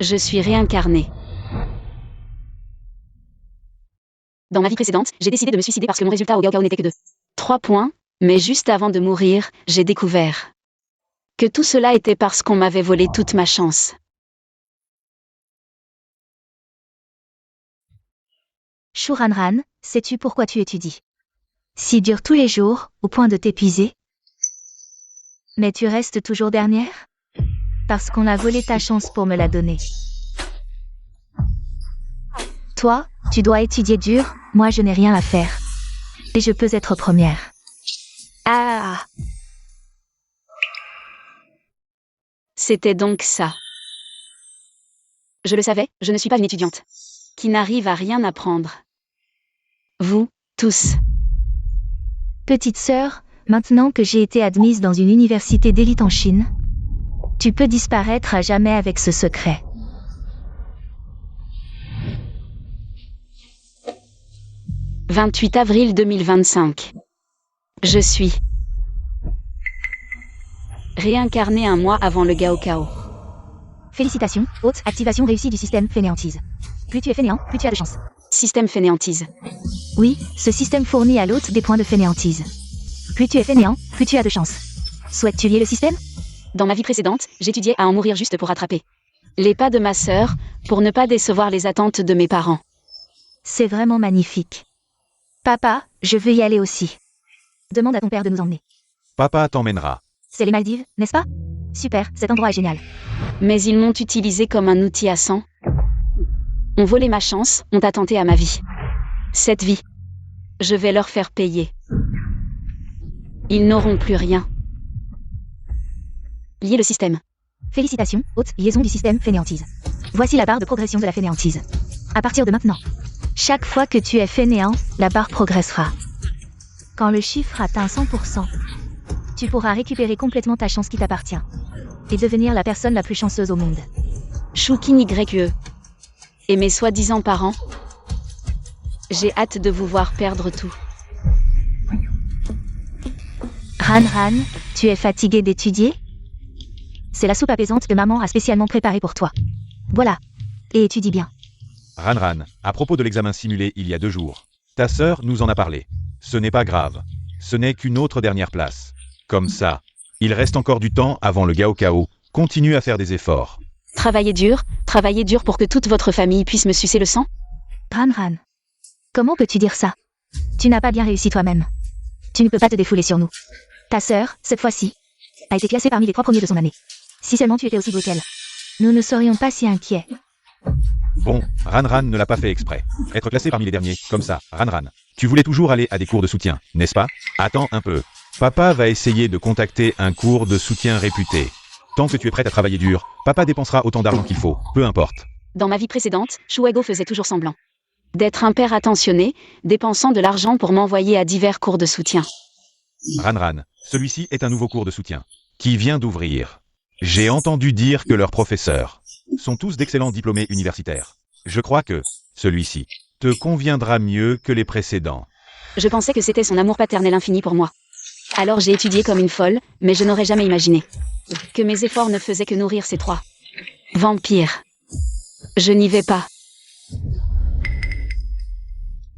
Je suis réincarnée. Dans ma vie précédente, j'ai décidé de me suicider parce que mon résultat au Gaokao n'était que de 3 points, mais juste avant de mourir, j'ai découvert que tout cela était parce qu'on m'avait volé toute ma chance. Shu Ranran, sais-tu pourquoi tu étudies si dur tous les jours, au point de t'épuiser? Mais tu restes toujours dernière? Parce qu'on a volé ta chance pour me la donner. Toi, tu dois étudier dur, moi je n'ai rien à faire. Et je peux être première. Ah! C'était donc ça. Je le savais, je ne suis pas une étudiante qui n'arrive à rien apprendre. Vous, tous. Petite sœur, maintenant que j'ai été admise dans une université d'élite en Chine, tu peux disparaître à jamais avec ce secret. « 28 avril 2025. Je suis réincarnée un mois avant le Gaokao. Félicitations, haute activation réussie du système fainéantise. Plus tu es fainéant, plus tu as de chance. Système fainéantise. Oui, ce système fournit à l'hôte des points de fainéantise. Plus tu es fainéant, plus tu as de chance. Souhaites-tu lier le système? Dans ma vie précédente, j'étudiais à en mourir juste pour rattraper les pas de ma sœur, pour ne pas décevoir les attentes de mes parents. C'est vraiment magnifique. Papa, je veux y aller aussi. Demande à ton père de nous emmener. Papa t'emmènera. C'est les Maldives, n'est-ce pas? Super, cet endroit est génial. Mais ils m'ont utilisé comme un outil à sang. Ont volé ma chance, ont attenté à ma vie. Cette vie, je vais leur faire payer. Ils n'auront plus rien. Lier le système. Félicitations, haute liaison du système fainéantise. Voici la barre de progression de la fainéantise. À partir de maintenant, chaque fois que tu es fainéant, la barre progressera. Quand le chiffre atteint 100%, tu pourras récupérer complètement ta chance qui t'appartient. Et devenir la personne la plus chanceuse au monde. Shukin YE. Et mes soi-disant parents. J'ai hâte de vous voir perdre tout. Ranran, tu es fatigué d'étudier? C'est la soupe apaisante que maman a spécialement préparée pour toi. Voilà. Et étudie bien. Ranran, à propos de l'examen simulé il y a 2 jours. Ta sœur nous en a parlé. Ce n'est pas grave. Ce n'est qu'une autre dernière place. Comme ça. Il reste encore du temps avant le Gaokao. Continue à faire des efforts. Travaillez dur pour que toute votre famille puisse me sucer le sang? Ranran. Comment peux-tu dire ça? Tu n'as pas bien réussi toi-même. Tu ne peux pas te défouler sur nous. Ta sœur, cette fois-ci, a été classée parmi les 3 premiers de son année. Si seulement tu étais aussi beau qu'elle, nous ne serions pas si inquiets. Bon, Ranran ne l'a pas fait exprès. Être classé parmi les derniers, comme ça, Ranran. Tu voulais toujours aller à des cours de soutien, n'est-ce pas? Attends un peu. Papa va essayer de contacter un cours de soutien réputé. Tant que tu es prête à travailler dur, papa dépensera autant d'argent qu'il faut, peu importe. Dans ma vie précédente, Shuego faisait toujours semblant d'être un père attentionné, dépensant de l'argent pour m'envoyer à divers cours de soutien. Ranran, celui-ci est un nouveau cours de soutien qui vient d'ouvrir. J'ai entendu dire que leurs professeurs sont tous d'excellents diplômés universitaires. Je crois que celui-ci te conviendra mieux que les précédents. Je pensais que c'était son amour paternel infini pour moi. Alors j'ai étudié comme une folle, mais je n'aurais jamais imaginé que mes efforts ne faisaient que nourrir ces 3 vampires. Je n'y vais pas.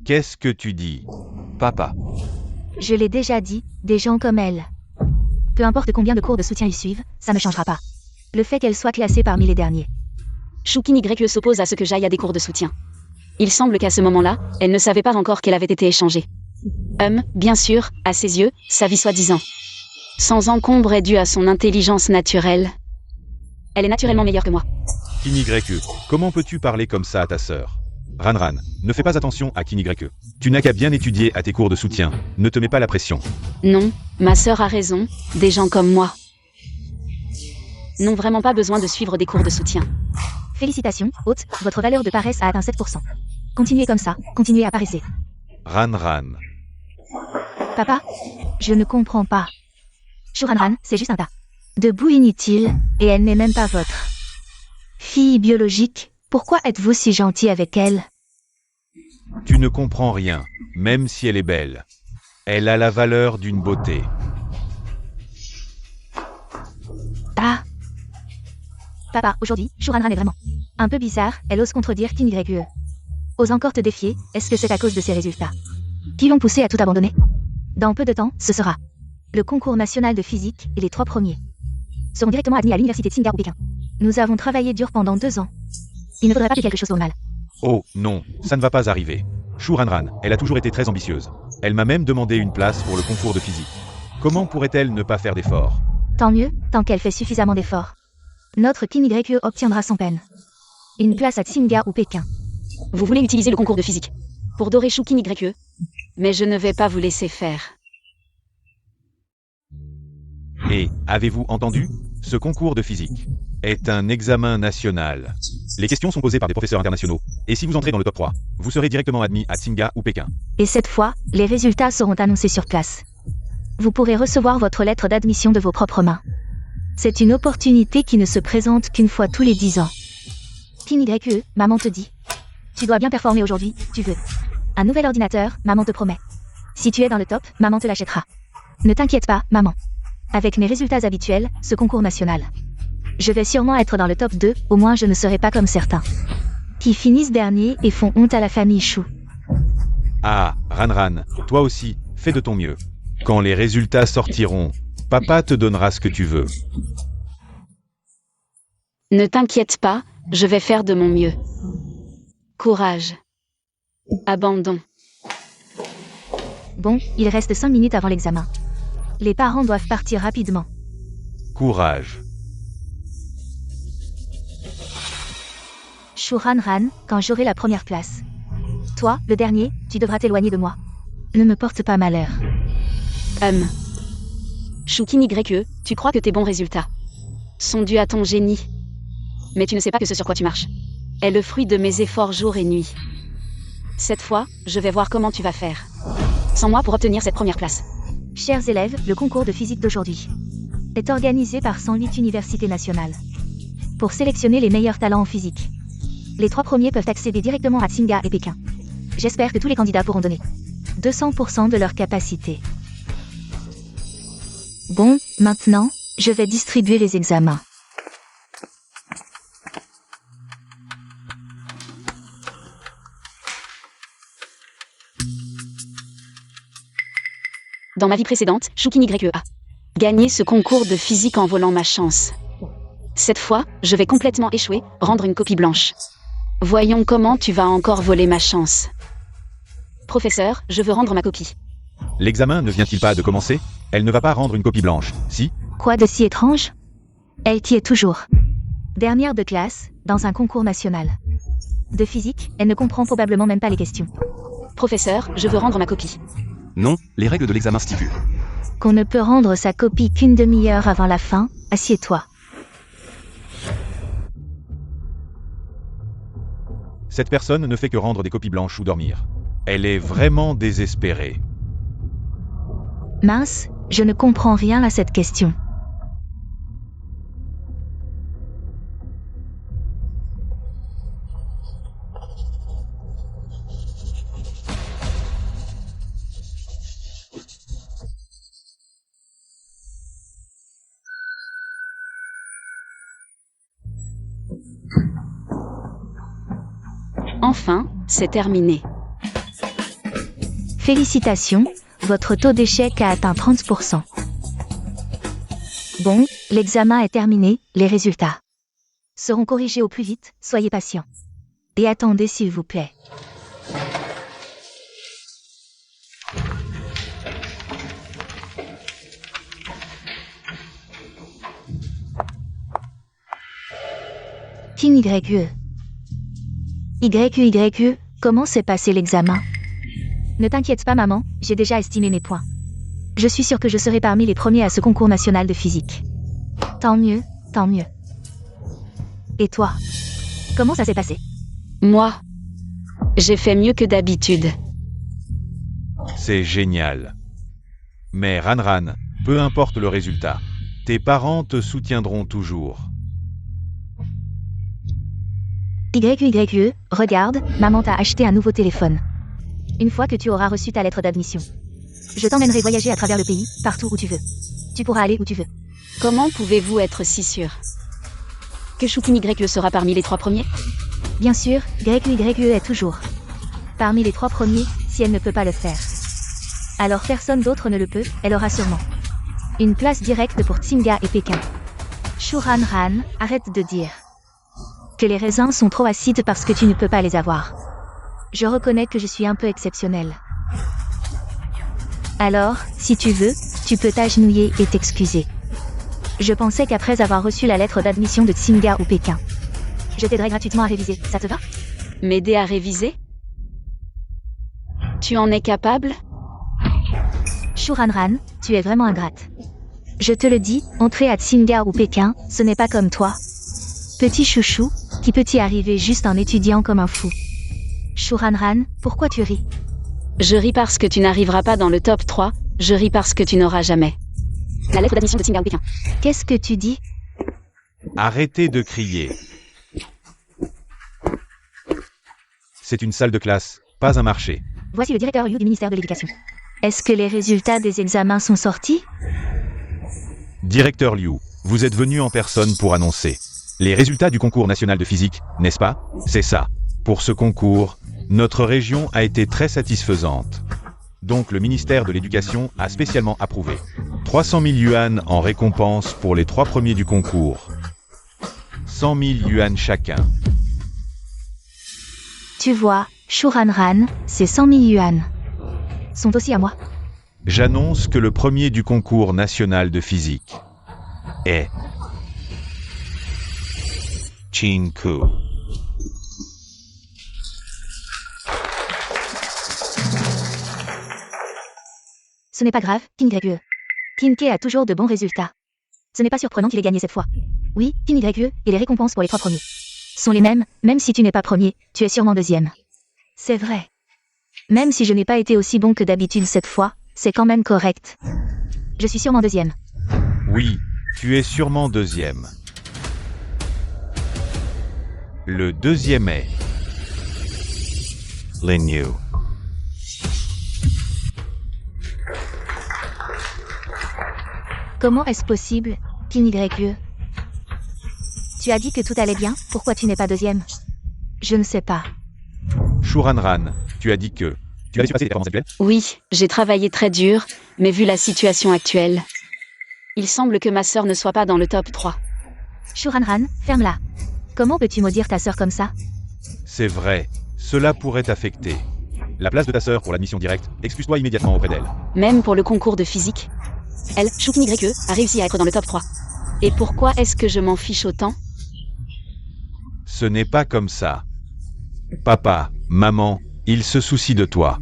Qu'est-ce que tu dis, papa? Je l'ai déjà dit, des gens comme elle. Peu importe combien de cours de soutien ils suivent, ça ne changera pas. Le fait qu'elle soit classée parmi les derniers. Shukin YE s'oppose à ce que j'aille à des cours de soutien. Il semble qu'à ce moment-là, elle ne savait pas encore qu'elle avait été échangée. Bien sûr, à ses yeux, sa vie soi-disant sans encombre est due à son intelligence naturelle. Elle est naturellement meilleure que moi. KinYE, comment peux-tu parler comme ça à ta sœur? Ranran, ne fais pas attention à KinYE. Tu n'as qu'à bien étudier à tes cours de soutien. Ne te mets pas la pression. Non, ma sœur a raison, des gens comme moi n'ont vraiment pas besoin de suivre des cours de soutien. Félicitations, haute, votre valeur de paresse a atteint 7%. Continuez comme ça, continuez à paresser. Ranran. Papa, je ne comprends pas. Shuranran, c'est juste un tas de boue inutile, et elle n'est même pas votre fille biologique. Pourquoi êtes-vous si gentil avec elle? Tu ne comprends rien, même si elle est belle. Elle a la valeur d'une beauté. Ah. Papa, aujourd'hui, Shuranran est vraiment Un peu bizarre, elle ose contredire King YE. Ose encore te défier, est-ce que c'est à cause de ses résultats qui l'ont poussé à tout abandonner? Dans peu de temps, ce sera le concours national de physique et les 3 premiers seront directement admis à l'université de Tsinghua ou Pékin. Nous avons travaillé dur pendant 2 ans. Il ne faudrait pas que quelque chose tourne mal. Oh, non, ça ne va pas arriver. Shu Ranran, elle a toujours été très ambitieuse. Elle m'a même demandé une place pour le concours de physique. Comment pourrait-elle ne pas faire d'efforts? Tant mieux, tant qu'elle fait suffisamment d'efforts. Notre King YE obtiendra son peine. Une place à Tsinghua ou Pékin. Vous voulez utiliser le concours de physique pour dorer Shu King YE? Mais je ne vais pas vous laisser faire. Et, avez-vous entendu? Ce concours de physique est un examen national. Les questions sont posées par des professeurs internationaux. Et si vous entrez dans le top 3, vous serez directement admis à Tsinghua ou Pékin. Et cette fois, les résultats seront annoncés sur place. Vous pourrez recevoir votre lettre d'admission de vos propres mains. C'est une opportunité qui ne se présente qu'une fois tous les 10 ans. King YE, maman te dit. Tu dois bien performer aujourd'hui, tu veux. Un nouvel ordinateur, maman te promet. Si tu es dans le top, maman te l'achètera. Ne t'inquiète pas, maman. Avec mes résultats habituels, ce concours national, je vais sûrement être dans le top 2, au moins je ne serai pas comme certains qui finissent dernier et font honte à la famille Chou. Ah, Ranran, toi aussi, fais de ton mieux. Quand les résultats sortiront, papa te donnera ce que tu veux. Ne t'inquiète pas, je vais faire de mon mieux. Courage. Abandon. Bon, il reste 5 minutes avant l'examen. Les parents doivent partir rapidement. Courage. Shu Ranran, quand j'aurai la première place. Toi, le dernier, tu devras t'éloigner de moi. Ne me porte pas malheur. Shu King YE, tu crois que tes bons résultats sont dus à ton génie. Mais tu ne sais pas que ce sur quoi tu marches est le fruit de mes efforts jour et nuit. Cette fois, je vais voir comment tu vas faire sans moi pour obtenir cette première place. Chers élèves, le concours de physique d'aujourd'hui est organisé par 108 universités nationales pour sélectionner les meilleurs talents en physique. Les 3 premiers peuvent accéder directement à Tsinghua et Pékin. J'espère que tous les candidats pourront donner 200% de leur capacité. Bon, maintenant, je vais distribuer les examens. Dans ma vie précédente, Shu King YE a gagné ce concours de physique en volant ma chance. Cette fois, je vais complètement échouer, rendre une copie blanche. Voyons comment tu vas encore voler ma chance. Professeur, je veux rendre ma copie. L'examen ne vient-il pas de commencer? Elle ne va pas rendre une copie blanche, si? Quoi de si étrange? Elle y est toujours. Dernière de classe, dans un concours national de physique, elle ne comprend probablement même pas les questions. Professeur, je veux rendre ma copie. Non, les règles de l'examen stipulent Qu'on ne peut rendre sa copie qu'une demi-heure avant la fin, assieds-toi. Cette personne ne fait que rendre des copies blanches ou dormir. Elle est vraiment désespérée. Mince, je ne comprends rien à cette question. Enfin, c'est terminé. Félicitations, votre taux d'échec a atteint 30%. Bon, l'examen est terminé, les résultats seront corrigés au plus vite, soyez patients. Et attendez s'il vous plaît. King YE. YE, comment s'est passé l'examen? Ne t'inquiète pas maman, j'ai déjà estimé mes points. Je suis sûre que je serai parmi les premiers à ce concours national de physique. Tant mieux, tant mieux. Et toi? Comment ça s'est passé? Moi, j'ai fait mieux que d'habitude. C'est génial. Mais Ranran, peu importe le résultat, tes parents te soutiendront toujours. YE, regarde, maman t'a acheté un nouveau téléphone. Une fois que tu auras reçu ta lettre d'admission, je t'emmènerai voyager à travers le pays, partout où tu veux. Tu pourras aller où tu veux. Comment pouvez-vous être si sûr que Shu King YE sera parmi les 3 premiers? Bien sûr, YUE est toujours parmi les 3 premiers, si elle ne peut pas le faire. Alors personne d'autre ne le peut, elle aura sûrement une place directe pour Tsinga et Pékin. Shu Ranran, arrête de dire que les raisins sont trop acides parce que tu ne peux pas les avoir. Je reconnais que je suis un peu exceptionnelle. Alors, si tu veux, tu peux t'agenouiller et t'excuser. Je pensais qu'après avoir reçu la lettre d'admission de Tsinga ou Pékin, je t'aiderai gratuitement à réviser, ça te va? M'aider à réviser? Tu en es capable? Shu Ranran, tu es vraiment ingrate. Je te le dis, entrer à Tsinga ou Pékin, ce n'est pas comme toi. Petit chouchou, qui peut y arriver juste en étudiant comme un fou. Shu Ranran, pourquoi tu ris? Je ris parce que tu n'arriveras pas dans le top 3, je ris parce que tu n'auras jamais la lettre d'admission de Tsinga ou Pékin. Qu'est-ce que tu dis? Arrêtez de crier. C'est une salle de classe, pas un marché. Voici le directeur Liu du ministère de l'Éducation. Est-ce que les résultats des examens sont sortis? Directeur Liu, vous êtes venu en personne pour annoncer les résultats du concours national de physique, n'est-ce pas? C'est ça. Pour ce concours, notre région a été très satisfaisante. Donc le ministère de l'Éducation a spécialement approuvé 300 000 yuan en récompense pour les 3 premiers du concours. 100 000 yuan chacun. Tu vois, Shu Ranran, ces 100 000 yuan sont aussi à moi. J'annonce que le premier du concours national de physique est Chinku. Ce n'est pas grave, YUE. Kinke a toujours de bons résultats. Ce n'est pas surprenant qu'il ait gagné cette fois. Oui, YUE, et les récompenses pour les 3 premiers sont les mêmes, même si tu n'es pas premier, tu es sûrement deuxième. C'est vrai. Même si je n'ai pas été aussi bon que d'habitude cette fois, c'est quand même correct. Je suis sûrement deuxième. Oui, tu es sûrement deuxième. Le deuxième est Lin Yu. Comment est-ce possible, YUE? Tu as dit que tout allait bien, pourquoi tu n'es pas deuxième? Je ne sais pas. Shu Ranran, tu as dit que tu allais surpasser tes performances actuelles? Oui, j'ai travaillé très dur, mais vu la situation actuelle, il semble que ma sœur ne soit pas dans le top 3. Shu Ranran, ferme-la. Comment peux-tu maudire ta sœur comme ça? C'est vrai, cela pourrait t'affecter. La place de ta sœur pour l'admission directe, excuse-toi immédiatement auprès d'elle. Même pour le concours de physique. Elle, Shukin YUE, a réussi à être dans le top 3. Et pourquoi est-ce que je m'en fiche autant? Ce n'est pas comme ça. Papa, maman, ils se soucient de toi.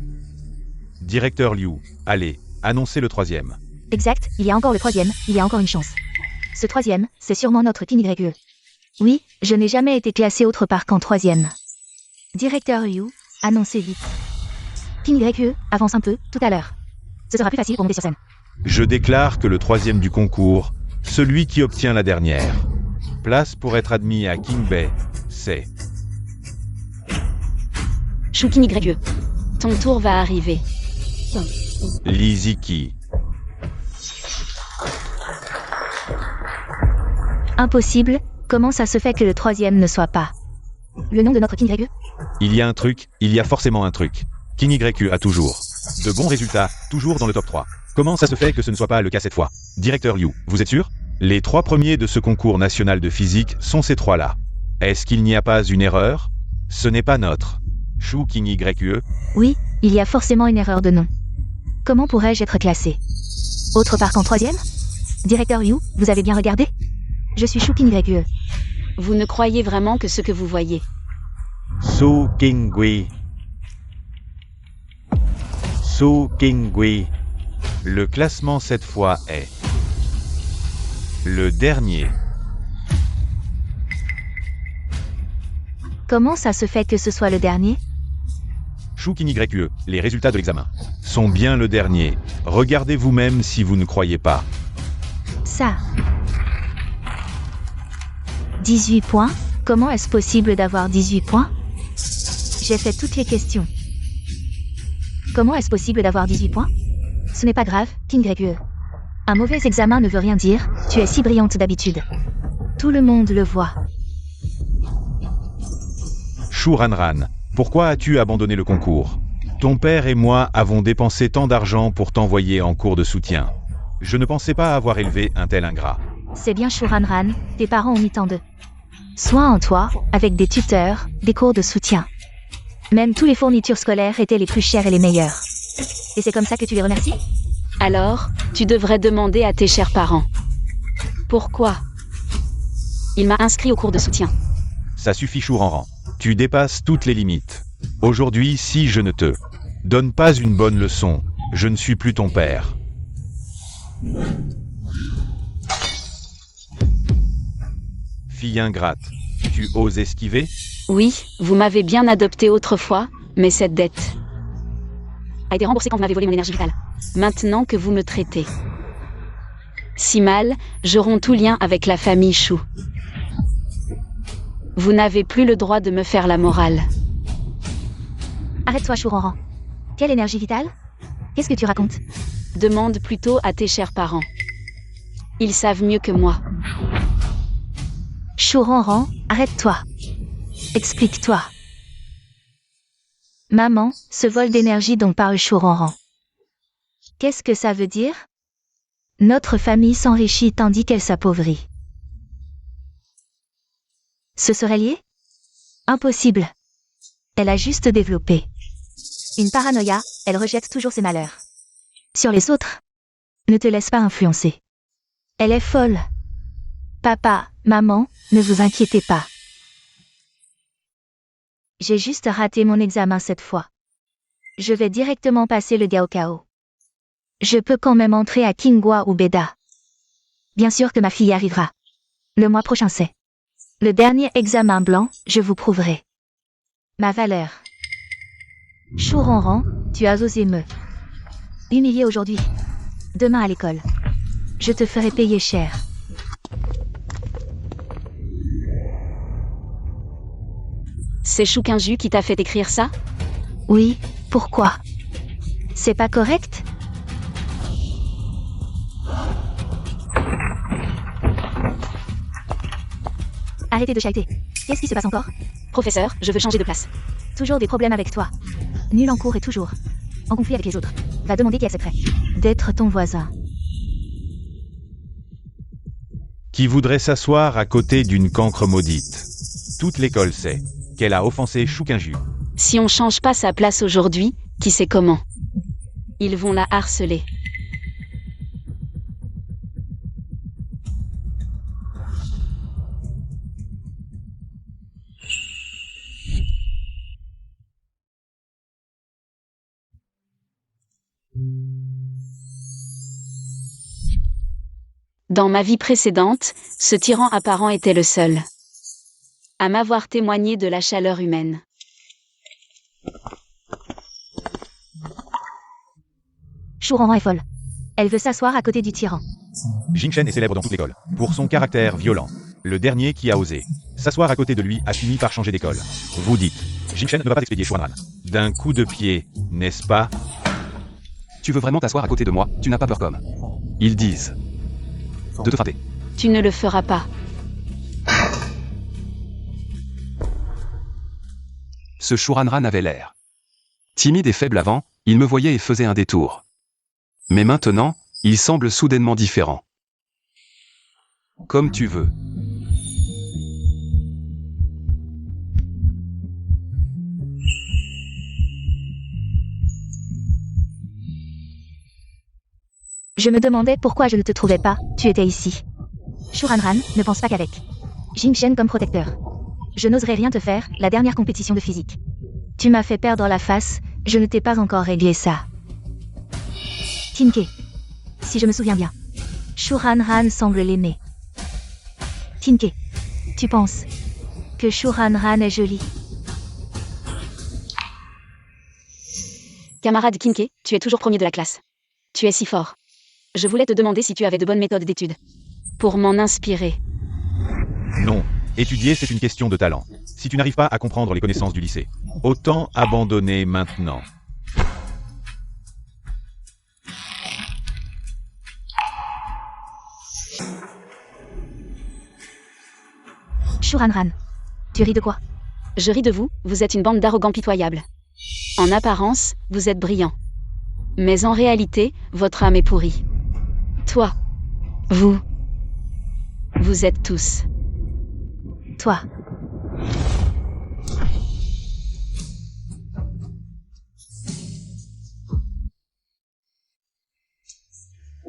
Directeur Liu, allez, annoncez le 3e. Exact, il y a encore le 3e, il y a encore une chance. Ce 3e, c'est sûrement notre YUE. Oui, je n'ai jamais été classé autre part qu'en 3e. Directeur Liu, annoncez vite. YUE, avance un peu, tout à l'heure. Ce sera plus facile pour monter sur scène. Je déclare que le 3e du concours, celui qui obtient la dernière place pour être admis à Kingbei, c'est Shukin YUE. Ton tour va arriver. Li Ziki. Impossible, comment ça se fait que le 3e ne soit pas le nom de notre YUE? Il y a un truc, il y a forcément un truc. King YU a toujours de bons résultats, toujours dans le top 3. Comment ça se fait que ce ne soit pas le cas cette fois? Directeur Liu, vous êtes sûr? Les 3 premiers de ce concours national de physique sont ces 3-là. Est-ce qu'il n'y a pas une erreur? Ce n'est pas notre Shu King YUE. Oui, il y a forcément une erreur de nom. Comment pourrais-je être classé autre part qu'en 3e? Directeur Liu, vous avez bien regardé? Je suis Shu King YUE. Vous ne croyez vraiment que ce que vous voyez? Su Kingui. Su Kingui. Le classement cette fois est le dernier. Comment ça se fait que ce soit le dernier? Shu King YUE, les résultats de l'examen sont bien le dernier. Regardez vous-même si vous ne croyez pas. Ça. 18 points? Comment est-ce possible d'avoir 18 points? J'ai fait toutes les questions. Comment est-ce possible d'avoir 18 points? Ce n'est pas grave, King YUE. Un mauvais examen ne veut rien dire, tu es si brillante d'habitude. Tout le monde le voit. Shu Ranran, pourquoi as-tu abandonné le concours? Ton père et moi avons dépensé tant d'argent pour t'envoyer en cours de soutien. Je ne pensais pas avoir élevé un tel ingrat. C'est bien Shu Ranran, tes parents ont mis tant de soin en toi, avec des tuteurs, des cours de soutien. Même tous les fournitures scolaires étaient les plus chères et les meilleures. Et c'est comme ça que tu les remercies? Alors, tu devrais demander à tes chers parents. Pourquoi? Il m'a inscrit au cours de soutien. Ça suffit Shu Ranran. Tu dépasses toutes les limites. Aujourd'hui, si je ne te donne pas une bonne leçon, je ne suis plus ton père. Fille ingrate, tu oses esquiver? Oui, vous m'avez bien adopté autrefois, mais cette dette a été remboursée quand vous m'avez volé mon énergie vitale. Maintenant que vous me traitez si mal, je romps tout lien avec la famille Shu. Vous n'avez plus le droit de me faire la morale. Arrête-toi, Shu Ranran. Quelle énergie vitale? Qu'est-ce que tu racontes? Demande plutôt à tes chers parents. Ils savent mieux que moi. Shu Ranran, arrête-toi. Explique-toi. Maman, ce vol d'énergie dont parle Shu Ranran. Qu'est-ce que ça veut dire? Notre famille s'enrichit tandis qu'elle s'appauvrit. Ce serait lié? Impossible. Elle a juste développé une paranoïa, elle rejette toujours ses malheurs sur les autres. Ne te laisse pas influencer. Elle est folle. Papa, maman, ne vous inquiétez pas. J'ai juste raté mon examen cette fois. Je vais directement passer le Gaokao. Je peux quand même entrer à Kingwa ou Beda. Bien sûr que ma fille y arrivera. Le mois prochain c'est le dernier examen blanc, je vous prouverai ma valeur. Shu Ranran, tu as osé me humilier aujourd'hui. Demain à l'école, je te ferai payer cher. C'est Shu Kinju qui t'a fait écrire ça? Oui, pourquoi? C'est pas correct? Arrêtez de chatter. Qu'est-ce qui se passe encore? Professeur, je veux changer de classe. Toujours des problèmes avec toi. Nul en cours et toujours en conflit avec les autres. Va demander qui accepterait d'être ton voisin. Qui voudrait s'asseoir à côté d'une cancre maudite? Toute l'école sait qu'elle a offensé Shu Kinju. Si on change pas sa place aujourd'hui, qui sait comment? Ils vont la harceler. Dans ma vie précédente, ce tyran apparent était le seul à m'avoir témoigné de la chaleur humaine. Shu Ranran est folle. Elle veut s'asseoir à côté du tyran. Jingchen est célèbre dans toute l'école pour son caractère violent. Le dernier qui a osé s'asseoir à côté de lui a fini par changer d'école. Vous dites, Jingchen ne va pas expédier Shu Ranran d'un coup de pied, n'est-ce pas? Tu veux vraiment t'asseoir à côté de moi? Tu n'as pas peur comme ils disent de te frapper. Tu ne le feras pas. Ce Shu Ranran avait l'air timide et faible avant, il me voyait et faisait un détour. Mais maintenant, il semble soudainement différent. Comme tu veux. Je me demandais pourquoi je ne te trouvais pas, tu étais ici. Shu Ranran, ne pense pas qu'avec Jingchen comme protecteur, je n'oserais rien te faire, la dernière compétition de physique. Tu m'as fait perdre la face, je ne t'ai pas encore réglé ça. Tinke. Si je me souviens bien, Shu Ranran semble l'aimer. Tinke. Tu penses que Shu Ranran est jolie? Camarade Kinke, tu es toujours premier de la classe. Tu es si fort. Je voulais te demander si tu avais de bonnes méthodes d'étude. Pour m'en inspirer. Non. Étudier, c'est une question de talent. Si tu n'arrives pas à comprendre les connaissances du lycée, autant abandonner maintenant. Shu Ranran. Tu ris de quoi? Je ris de vous, vous êtes une bande d'arrogants pitoyables. En apparence, vous êtes brillants. Mais en réalité, votre âme est pourrie. Toi. Vous. Vous êtes tous. Toi.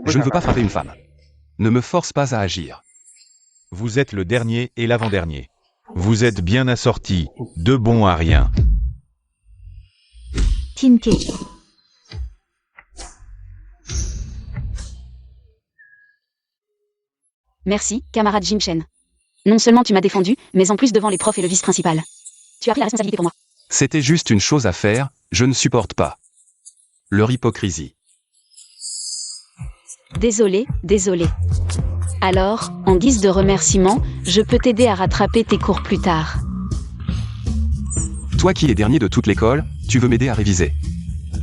Je ne veux pas frapper une femme. Ne me force pas à agir. Vous êtes le dernier et l'avant-dernier. Vous êtes bien assortis, de bon à rien. Tinke. Merci, camarade Jin Chen. Non seulement tu m'as défendu, mais en plus devant les profs et le vice-principal. Tu as pris la responsabilité pour moi. C'était juste une chose à faire, je ne supporte pas. Leur hypocrisie. Désolé. Alors, en guise de remerciement, je peux t'aider à rattraper tes cours plus tard. Toi qui es dernier de toute l'école, tu veux m'aider à réviser.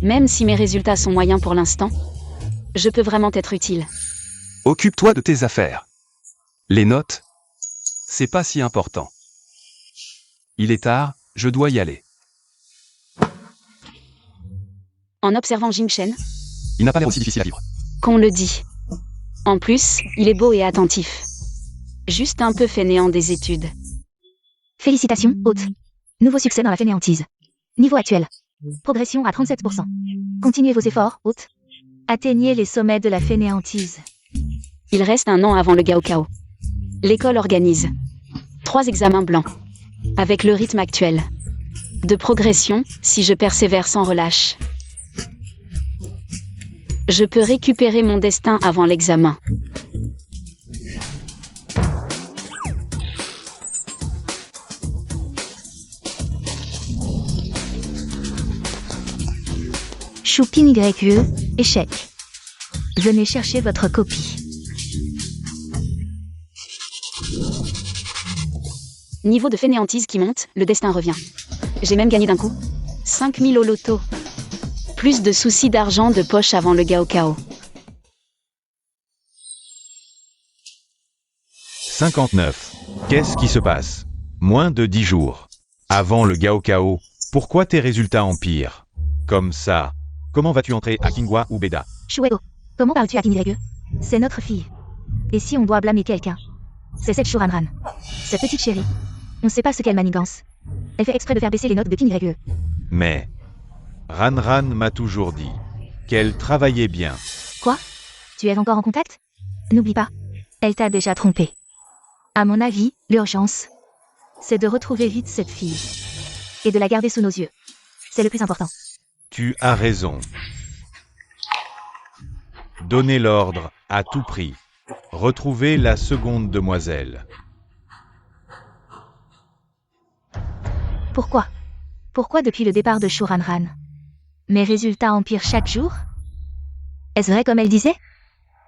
Même si mes résultats sont moyens pour l'instant, je peux vraiment être utile. Occupe-toi de tes affaires. Les notes, c'est pas si important. Il est tard, je dois y aller. En observant Jin Chen, Il n'a pas l'air aussi difficile à vivre. qu'on le dit. En plus, il est beau et attentif. Juste un peu fainéant des études. Félicitations, hôte. Nouveau succès dans la fainéantise. Niveau actuel. Progression à 37%. Continuez vos efforts, hôte. Atteignez les sommets de la fainéantise. Il reste un an avant le Gaokao. L'école organise 3 examens blancs. Avec le rythme actuel. De progression, si je persévère sans relâche. Je peux récupérer mon destin avant l'examen. Choupine YE, échec. Venez chercher votre copie. Niveau de fainéantise qui monte, le destin revient. J'ai même gagné d'un coup 5000 au loto. Plus de soucis d'argent de poche avant le Gaokao. 59. Qu'est-ce qui se passe? Moins de 10 jours. Avant le Gaokao, pourquoi tes résultats empirent? Comme ça. Comment vas-tu entrer à Kingwa ou Beda? Shuego, comment parles-tu à King YE? C'est notre fille. Et si on doit blâmer quelqu'un? C'est cette Shuranran. Cette petite chérie. On ne sait pas ce qu'elle manigance. Elle fait exprès de faire baisser les notes de King YE. Mais Ranran m'a toujours dit qu'elle travaillait bien. Quoi? Tu es encore en contact? N'oublie pas. Elle t'a déjà trompé. À mon avis, l'urgence, c'est de retrouver vite cette fille. Et de la garder sous nos yeux. C'est le plus important. Tu as raison. Donnez l'ordre à tout prix. Retrouvez la seconde demoiselle. Pourquoi? Pourquoi depuis le départ de Shuranran? Mes résultats empirent chaque jour? Est-ce vrai comme elle disait?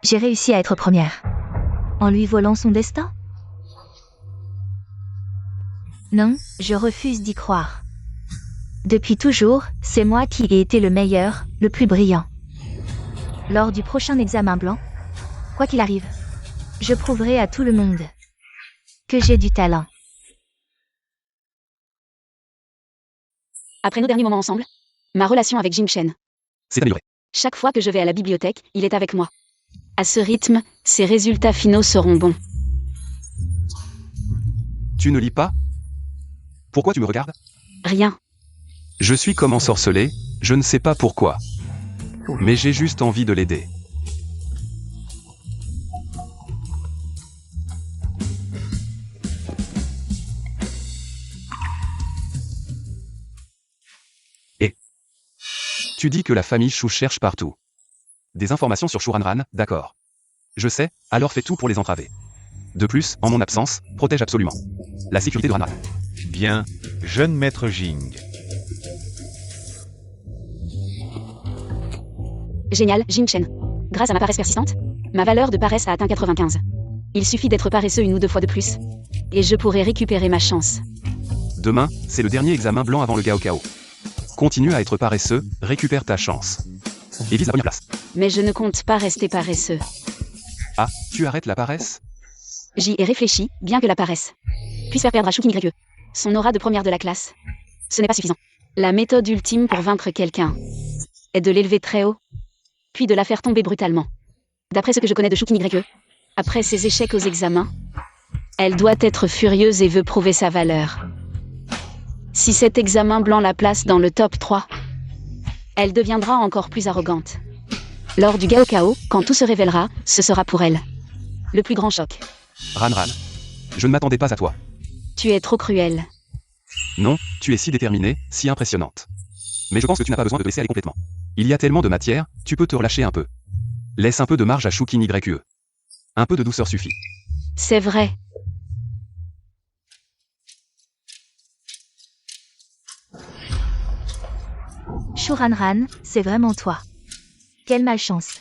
J'ai réussi à être première. En lui volant son destin? Non, je refuse d'y croire. Depuis toujours, c'est moi qui ai été le meilleur, le plus brillant. Lors du prochain examen blanc, quoi qu'il arrive, je prouverai à tout le monde que j'ai du talent. Après nos derniers moments ensemble, ma relation avec Jin Chen. C'est amélioré. Chaque fois que je vais à la bibliothèque, il est avec moi. À ce rythme, ses résultats finaux seront bons. Tu ne lis pas? Pourquoi tu me regardes? Rien. Je suis comme ensorcelé, je ne sais pas pourquoi. Mais j'ai juste envie de l'aider. Et tu dis que la famille Chou cherche partout. Des informations sur Shuranran, d'accord. Je sais, alors fais tout pour les entraver. De plus, en mon absence, protège absolument la sécurité de Ranran. Bien, jeune maître Jing. Génial, Jin Chen. Grâce à ma paresse persistante, ma valeur de paresse a atteint 95. Il suffit d'être paresseux 1 ou 2 fois de plus. Et je pourrai récupérer ma chance. Demain, c'est le dernier examen blanc avant le Gaokao. Continue à être paresseux, récupère ta chance. Et vise la première place. Mais je ne compte pas rester paresseux. Ah, tu arrêtes la paresse? J'y ai réfléchi, bien que la paresse puisse faire perdre à Shukin YE son aura de première de la classe. Ce n'est pas suffisant. La méthode ultime pour vaincre quelqu'un est de l'élever très haut, puis de la faire tomber brutalement. D'après ce que je connais de Shoukin YE, après ses échecs aux examens, elle doit être furieuse et veut prouver sa valeur. Si cet examen blanc la place dans le top 3, elle deviendra encore plus arrogante. Lors du Gaokao, quand tout se révélera, ce sera pour elle le plus grand choc. Ranran. Je ne m'attendais pas à toi. Tu es trop cruel. Non, tu es si déterminée, si impressionnante. Mais je pense que tu n'as pas besoin de te laisser aller complètement. Il y a tellement de matière, tu peux te relâcher un peu. Laisse un peu de marge à Shoukin YE. Un peu de douceur suffit. C'est vrai. Shu Ranran, c'est vraiment toi. Quelle malchance.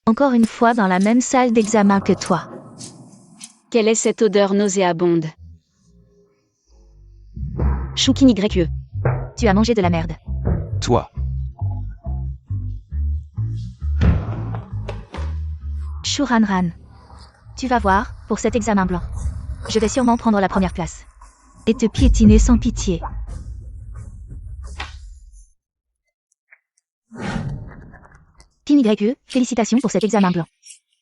Encore une fois dans la même salle d'examen que toi. Quelle est cette odeur nauséabonde? Shoukin YE. Tu as mangé de la merde. Toi. Shu Ranran. Tu vas voir, pour cet examen blanc. Je vais sûrement prendre la première place. Et te piétiner sans pitié. Kim YE, félicitations pour cet examen blanc.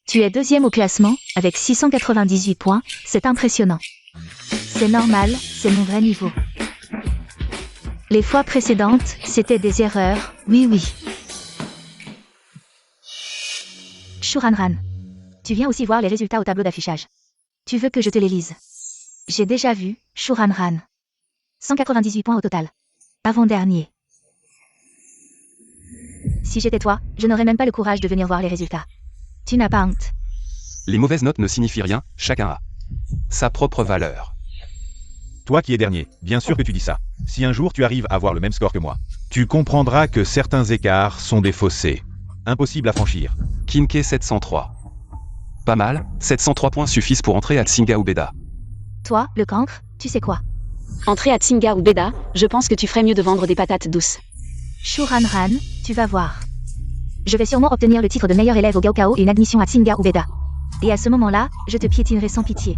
Tu es deuxième au classement, avec 698 points, c'est impressionnant. C'est normal, c'est mon vrai niveau. Les fois précédentes, c'était des erreurs, oui. Shu Ranran. Tu viens aussi voir les résultats au tableau d'affichage. Tu veux que je te les lise? J'ai déjà vu, Shu Ranran. 198 points au total. Avant-dernier. Si j'étais toi, je n'aurais même pas le courage de venir voir les résultats. Tu n'as pas honte. Les mauvaises notes ne signifient rien, chacun a sa propre valeur. Toi qui es dernier, bien sûr que tu dis ça. Si un jour tu arrives à avoir le même score que moi, tu comprendras que certains écarts sont des fossés. Impossible à franchir. Kinke 703. Pas mal, 703 points suffisent pour entrer à Tsinga Ubeda. Toi, le cancre, tu sais quoi? Entrer à Tsinga ou Beda, je pense que tu ferais mieux de vendre des patates douces. Shu Ranran, tu vas voir. Je vais sûrement obtenir le titre de meilleur élève au Gaokao et une admission à Tsinga Ubeda. Et à ce moment-là, je te piétinerai sans pitié.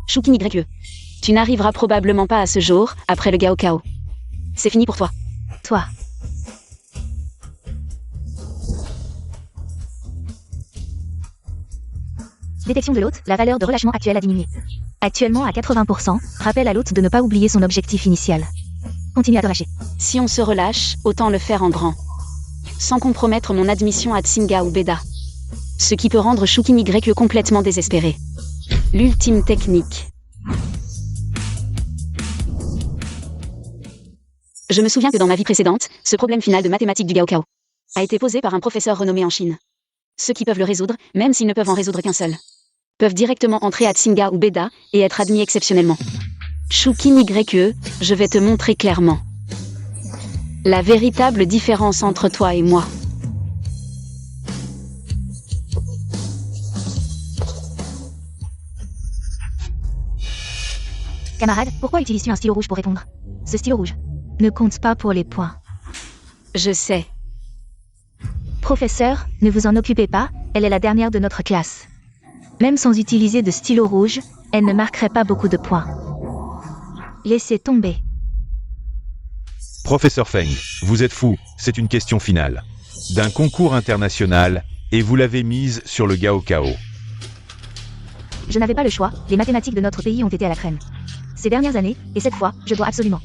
Shoukin YE. Tu n'arriveras probablement pas à ce jour, après le Gaokao. C'est fini pour toi. Toi. Détection de l'hôte, la valeur de relâchement actuelle a diminué. Actuellement à 80%, rappelle à l'hôte de ne pas oublier son objectif initial. Continue à te lâcher. Si on se relâche, autant le faire en grand. Sans compromettre mon admission à Tsinga ou Beda. Ce qui peut rendre Shoukin YE complètement désespéré. L'ultime technique. Je me souviens que dans ma vie précédente, ce problème final de mathématiques du Gaokao a été posé par un professeur renommé en Chine. Ceux qui peuvent le résoudre, même s'ils ne peuvent en résoudre qu'un seul, peuvent directement entrer à Tsinga ou Beda et être admis exceptionnellement. Shoukin YE, je vais te montrer clairement la véritable différence entre toi et moi. Camarade, pourquoi utilises-tu un stylo rouge pour répondre? Ce stylo rouge ne compte pas pour les points. Je sais. Professeur, ne vous en occupez pas, elle est la dernière de notre classe. Même sans utiliser de stylo rouge, elle ne marquerait pas beaucoup de points. Laissez tomber. Professeur Feng, vous êtes fou, c'est une question finale. D'un concours international, et vous l'avez mise sur le Gaokao. Je n'avais pas le choix, les mathématiques de notre pays ont été à la traîne. Ces dernières années, et cette fois, je dois absolument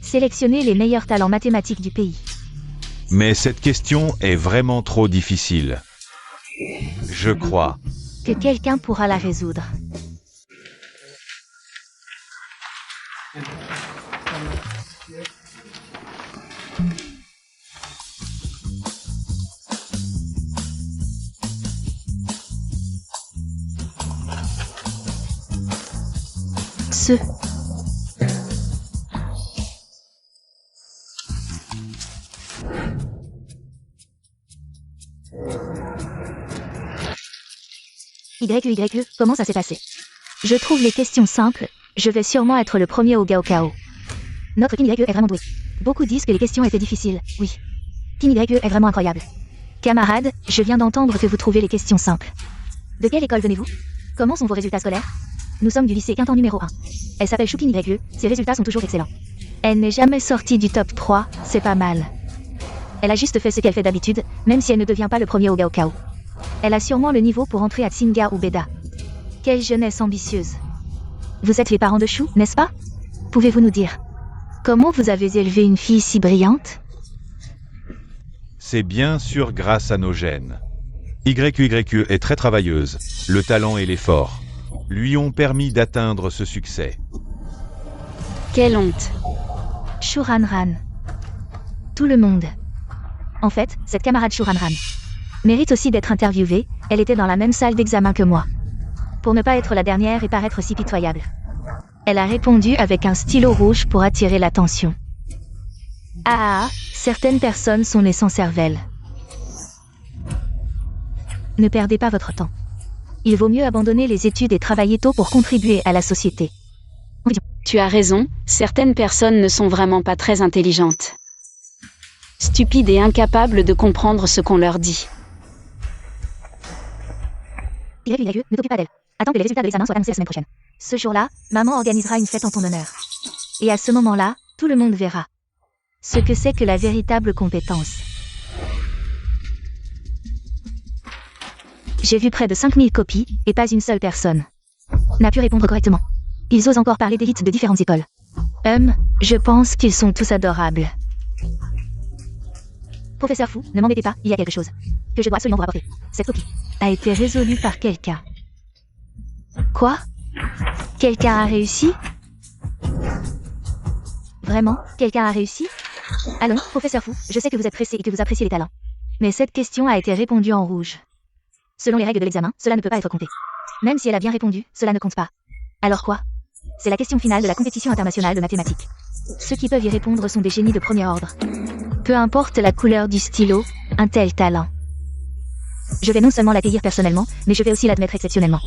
sélectionner les meilleurs talents mathématiques du pays. Mais cette question est vraiment trop difficile. Je crois. Que quelqu'un pourra la résoudre. Ce. YE, comment ça s'est passé? Je trouve les questions simples, je vais sûrement être le premier au Gaokao. Notre Kin YE est vraiment doué. Beaucoup disent que les questions étaient difficiles, oui. Kin YE est vraiment incroyable. Camarades, je viens d'entendre que vous trouvez les questions simples. De quelle école venez-vous? Comment sont vos résultats scolaires? Nous sommes du lycée Quintan numéro 1. Elle s'appelle Choukin YE, ses résultats sont toujours excellents. Elle n'est jamais sortie du top 3, c'est pas mal. Elle a juste fait ce qu'elle fait d'habitude, même si elle ne devient pas le premier au Gaokao. Elle a sûrement le niveau pour entrer à Tsinga ou Beda. Quelle jeunesse ambitieuse. Vous êtes les parents de Chou, n'est-ce pas? Pouvez-vous nous dire comment vous avez élevé une fille si brillante? C'est bien sûr grâce à nos gènes. YQYQ est très travailleuse, le talent et l'effort lui ont permis d'atteindre ce succès. Quelle honte. Shuranran. Tout le monde. En fait, cette camarade Shuranran mérite aussi d'être interviewée, elle était dans la même salle d'examen que moi. Pour ne pas être la dernière et paraître si pitoyable. Elle a répondu avec un stylo rouge pour attirer l'attention. Certaines personnes sont nées sans cervelle. Ne perdez pas votre temps. Il vaut mieux abandonner les études et travailler tôt pour contribuer à la société. Tu as raison, certaines personnes ne sont vraiment pas très intelligentes. Stupides et incapables de comprendre ce qu'on leur dit. Ne t'occupe pas d'elle. Attends que les résultats de l'examen soient annoncés la semaine prochaine. Ce jour-là, maman organisera une fête en ton honneur. Et à ce moment-là, tout le monde verra ce que c'est que la véritable compétence. J'ai vu près de 5000 copies, et pas une seule personne n'a pu répondre correctement. Ils osent encore parler d'élites de différentes écoles. Je pense qu'ils sont tous adorables. Professeur Fou, ne m'embêtez pas, il y a quelque chose que je dois absolument vous rapporter. Cette copie a été résolue par quelqu'un. Quoi? Quelqu'un a réussi? Vraiment? Quelqu'un a réussi? Allons, professeur Fou, je sais que vous êtes pressé et que vous appréciez les talents. Mais cette question a été répondue en rouge. Selon les règles de l'examen, cela ne peut pas être compté. Même si elle a bien répondu, cela ne compte pas. Alors quoi? C'est la question finale de la compétition internationale de mathématiques. Ceux qui peuvent y répondre sont des génies de premier ordre. Peu importe la couleur du stylo, un tel talent. Je vais non seulement l'accueillir personnellement, mais je vais aussi l'admettre exceptionnellement.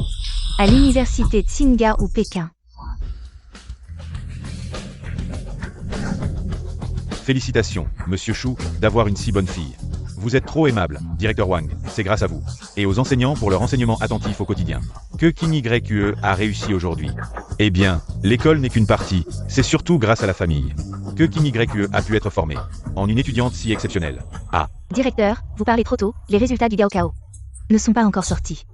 À l'université Tsinga ou Pékin. Félicitations, Monsieur Chou, d'avoir une si bonne fille. Vous êtes trop aimable, directeur Wang, c'est grâce à vous. Et aux enseignants pour leur enseignement attentif au quotidien. Que King YQE a réussi aujourd'hui. Eh bien, l'école n'est qu'une partie, c'est surtout grâce à la famille. Que King YQE a pu être formée en une étudiante si exceptionnelle. Directeur, vous parlez trop tôt, les résultats du Gaokao ne sont pas encore sortis.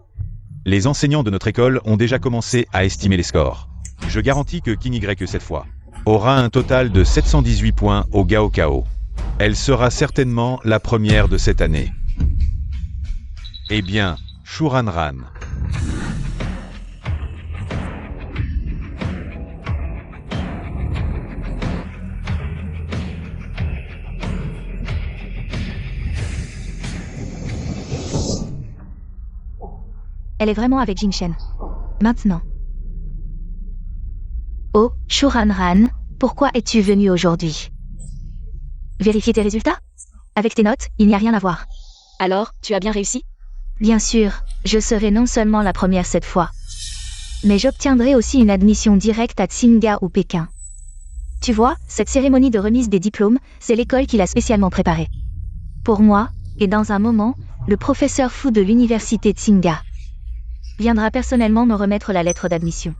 Les enseignants de notre école ont déjà commencé à estimer les scores. Je garantis que King YQE cette fois aura un total de 718 points au Gaokao. Elle sera certainement la première de cette année. Eh bien, Shuranran. Elle est vraiment avec Jing Shen. Maintenant. Oh, Shuranran, pourquoi es-tu venu aujourd'hui? Vérifier tes résultats? Avec tes notes, il n'y a rien à voir. Alors, tu as bien réussi? Bien sûr, je serai non seulement la première cette fois, mais j'obtiendrai aussi une admission directe à Tsinga ou Pékin. Tu vois, cette cérémonie de remise des diplômes, c'est l'école qui l'a spécialement préparée. Pour moi, et dans un moment, le professeur Fou de l'université Tsinga viendra personnellement me remettre la lettre d'admission.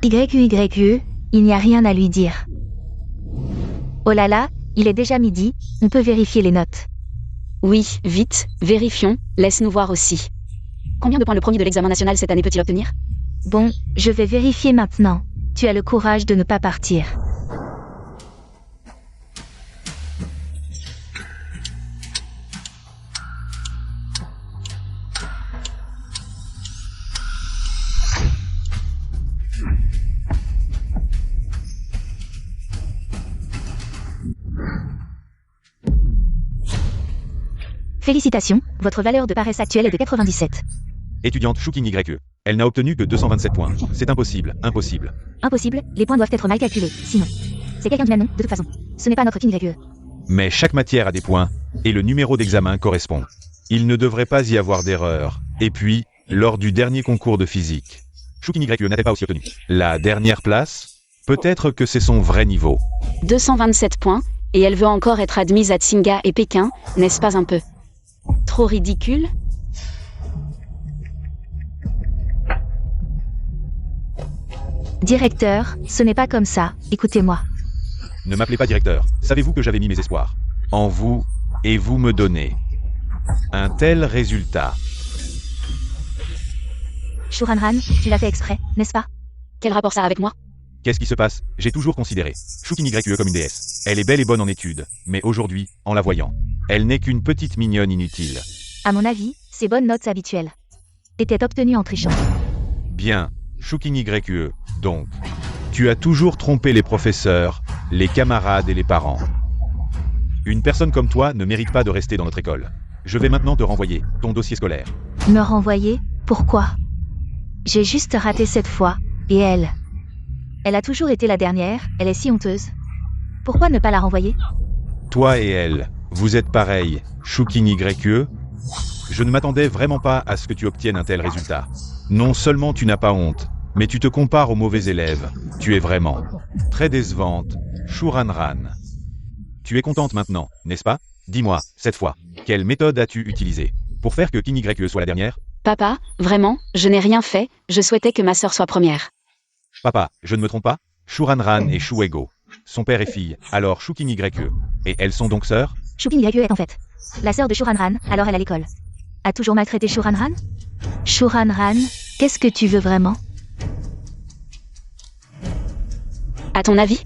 YQYE, il n'y a rien à lui dire. Oh là là, il est déjà midi, on peut vérifier les notes. Oui, vite, vérifions, laisse-nous voir aussi. Combien de points le premier de l'examen national cette année peut-il obtenir? Bon, je vais vérifier maintenant. Tu as le courage de ne pas partir. Félicitations, votre valeur de paresse actuelle est de 97. Étudiante Chou King YQE. Elle n'a obtenu que 227 points. C'est impossible, impossible. Impossible, les points doivent être mal calculés, sinon. C'est quelqu'un du même nom, de toute façon. Ce n'est pas notre King YQE. Mais chaque matière a des points, et le numéro d'examen correspond. Il ne devrait pas y avoir d'erreur. Et puis, lors du dernier concours de physique, Chou King YQE n'a-t-elle pas aussi obtenu la dernière place? Peut-être que c'est son vrai niveau. 227 points, et elle veut encore être admise à Tsinga et Pékin, n'est-ce pas un peu trop ridicule? Directeur, ce n'est pas comme ça, écoutez-moi. Ne m'appelez pas directeur. Savez-vous que j'avais mis mes espoirs en vous, et vous me donnez un tel résultat? Shuranran, tu l'as fait exprès, n'est-ce pas? Quel rapport ça a avec moi? Qu'est-ce qui se passe? J'ai toujours considéré Shukini YE comme une déesse. Elle est belle et bonne en études, mais aujourd'hui, en la voyant, elle n'est qu'une petite mignonne inutile. À mon avis, ces bonnes notes habituelles étaient obtenues en trichant. Bien, Shukini YE, donc. Tu as toujours trompé les professeurs, les camarades et les parents. Une personne comme toi ne mérite pas de rester dans notre école. Je vais maintenant te renvoyer ton dossier scolaire. Me renvoyer? Pourquoi? J'ai juste raté cette fois, et elle? Elle a toujours été la dernière, elle est si honteuse. Pourquoi ne pas la renvoyer? Toi et elle, vous êtes pareils, Shukini YE. Je ne m'attendais vraiment pas à ce que tu obtiennes un tel résultat. Non seulement tu n'as pas honte, mais tu te compares aux mauvais élèves. Tu es vraiment très décevante, Shuranran. Tu es contente maintenant, n'est-ce pas? Dis-moi, cette fois, quelle méthode as-tu utilisée pour faire que Kini YE soit la dernière? Papa, vraiment, je n'ai rien fait, je souhaitais que ma sœur soit première. Papa, je ne me trompe pas? Shuranran et Shuego. Son père et fille, alors Shukini YE. Et elles sont donc sœurs? Shukini YE est en fait la sœur de Shuranran, alors elle à l'école. A toujours maltraité Shuranran? Shuranran, qu'est-ce que tu veux vraiment? À ton avis?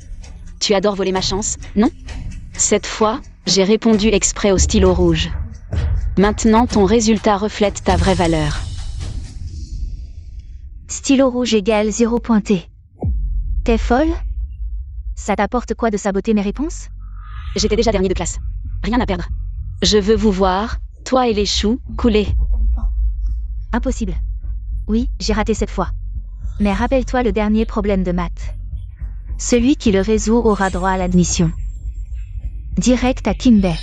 Tu adores voler ma chance, non? Cette fois, j'ai répondu exprès au stylo rouge. Maintenant, ton résultat reflète ta vraie valeur. Stylo rouge égale 0 pointé. T'es folle? Ça t'apporte quoi de saboter mes réponses? J'étais déjà dernier de classe. Rien à perdre. Je veux vous voir, toi et les choux, couler. Impossible. Oui, j'ai raté cette fois. Mais rappelle-toi le dernier problème de maths. Celui qui le résout aura droit à l'admission. Direct à Kinbei.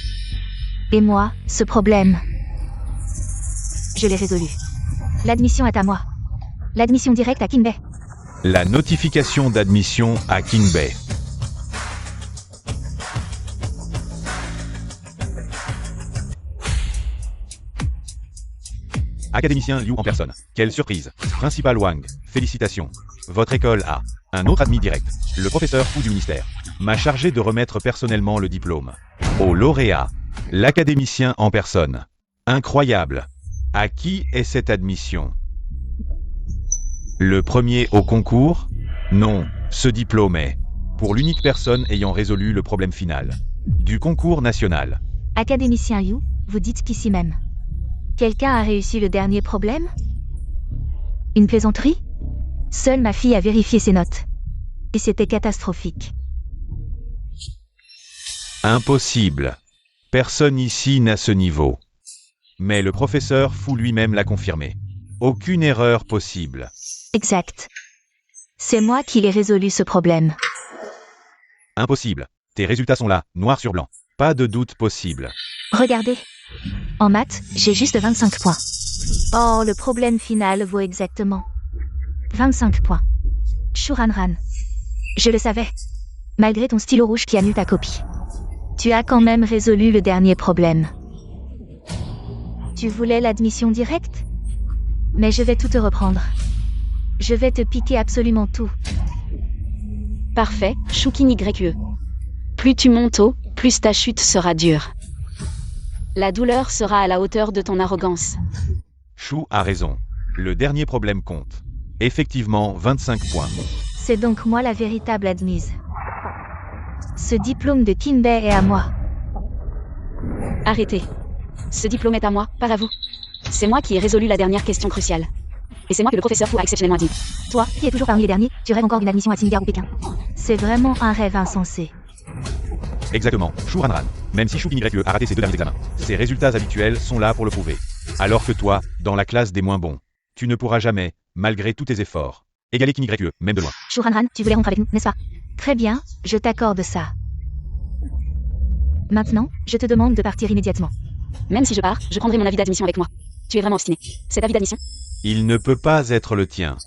Et moi, ce problème, je l'ai résolu. L'admission est à moi. L'admission directe à Kinbei. La notification d'admission à Kinbei. Académicien Liu en personne. Quelle surprise. Principal Wang, félicitations. Votre école a un autre admis direct. Le professeur Fu du ministère m'a chargé de remettre personnellement le diplôme au lauréat. L'académicien en personne. Incroyable. À qui est cette admission? Le premier au concours? Non, ce diplôme est pour l'unique personne ayant résolu le problème final du concours national. Académicien Yu, vous dites qu'ici même, quelqu'un a réussi le dernier problème? Une plaisanterie? Seule ma fille a vérifié ses notes. Et c'était catastrophique. Impossible. Personne ici n'a ce niveau. Mais le professeur Fu lui-même l'a confirmé. Aucune erreur possible. Exact. C'est moi qui l'ai résolu ce problème. Impossible. Tes résultats sont là, noir sur blanc. Pas de doute possible. Regardez. En maths, j'ai juste 25 points. Oh, le problème final vaut exactement 25 points. Shuranran. Je le savais. Malgré ton stylo rouge qui annule ta copie. Tu as quand même résolu le dernier problème. Tu voulais l'admission directe? Mais je vais tout te reprendre. Je vais te piquer absolument tout. Parfait, Shukini YE. Plus tu montes haut, plus ta chute sera dure. La douleur sera à la hauteur de ton arrogance. Shu a raison. Le dernier problème compte. Effectivement, 25 points. C'est donc moi la véritable admise. Ce diplôme de Kinbei est à moi. Arrêtez. Ce diplôme est à moi, pas à vous. C'est moi qui ai résolu la dernière question cruciale. Et c'est moi que le professeur Fu a exceptionnellement dit. Toi, qui es toujours parmi les derniers, tu rêves encore d'une admission à Tsinghua ou Pékin. C'est vraiment un rêve insensé. Exactement, Shuranran. Même si Shukini YE a raté ses 2 derniers examens, ses résultats habituels sont là pour le prouver. Alors que toi, dans la classe des moins bons, tu ne pourras jamais, malgré tous tes efforts, égaler Kini YE, même de loin. Shuranran, tu voulais rompre avec nous, n'est-ce pas? Très bien, je t'accorde ça. Maintenant, je te demande de partir immédiatement. Même si je pars, je prendrai mon avis d'admission avec moi. Tu es vraiment obstiné. Cet avis d'admission? Il ne peut pas être le tien.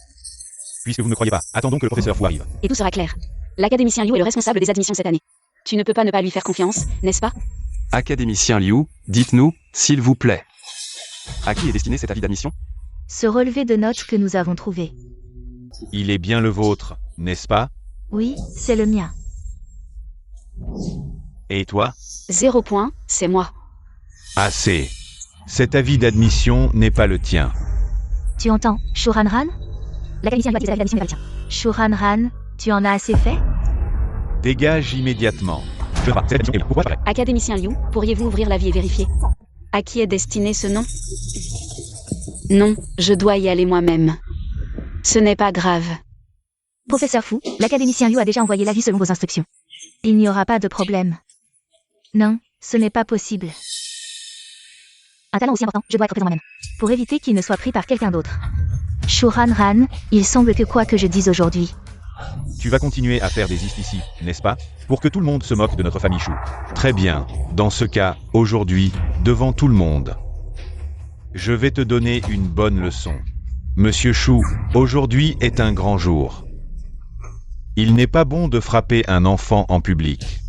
Puisque vous ne croyez pas, attendons que le professeur Fu arrive. Et tout sera clair. L'académicien Liu est le responsable des admissions cette année. Tu ne peux pas ne pas lui faire confiance, n'est-ce pas? Académicien Liu, dites-nous, s'il vous plaît. À qui est destiné cet avis d'admission? Ce relevé de notes que nous avons trouvé. Il est bien le vôtre, n'est-ce pas? Oui, c'est le mien. Et toi? 0 point, c'est moi. Assez. Cet avis d'admission n'est pas le tien. Tu entends, Shuranran? L'académicien lui a dit que l'avis d'admission n'est pas le tien. Shuranran, tu en as assez fait? Dégage immédiatement. Je ne sais pas, cette admission est là. Pourquoi je ferais? Académicien Liu, pourriez-vous ouvrir l'avis et vérifier? À qui est destiné ce nom? Non, je dois y aller moi-même. Ce n'est pas grave. Professeur Fu, l'académicien Liu a déjà envoyé l'avis selon vos instructions. Il n'y aura pas de problème. Non, ce n'est pas possible. Un talent aussi important, je dois être présent moi-même. Pour éviter qu'il ne soit pris par quelqu'un d'autre. Shuranran, il semble que quoi que je dise aujourd'hui. Tu vas continuer à faire des ici, n'est-ce pas? Pour que tout le monde se moque de notre famille Chou. Très bien. Dans ce cas, aujourd'hui, devant tout le monde, je vais te donner une bonne leçon. Monsieur Chou, aujourd'hui est un grand jour. Il n'est pas bon de frapper un enfant en public.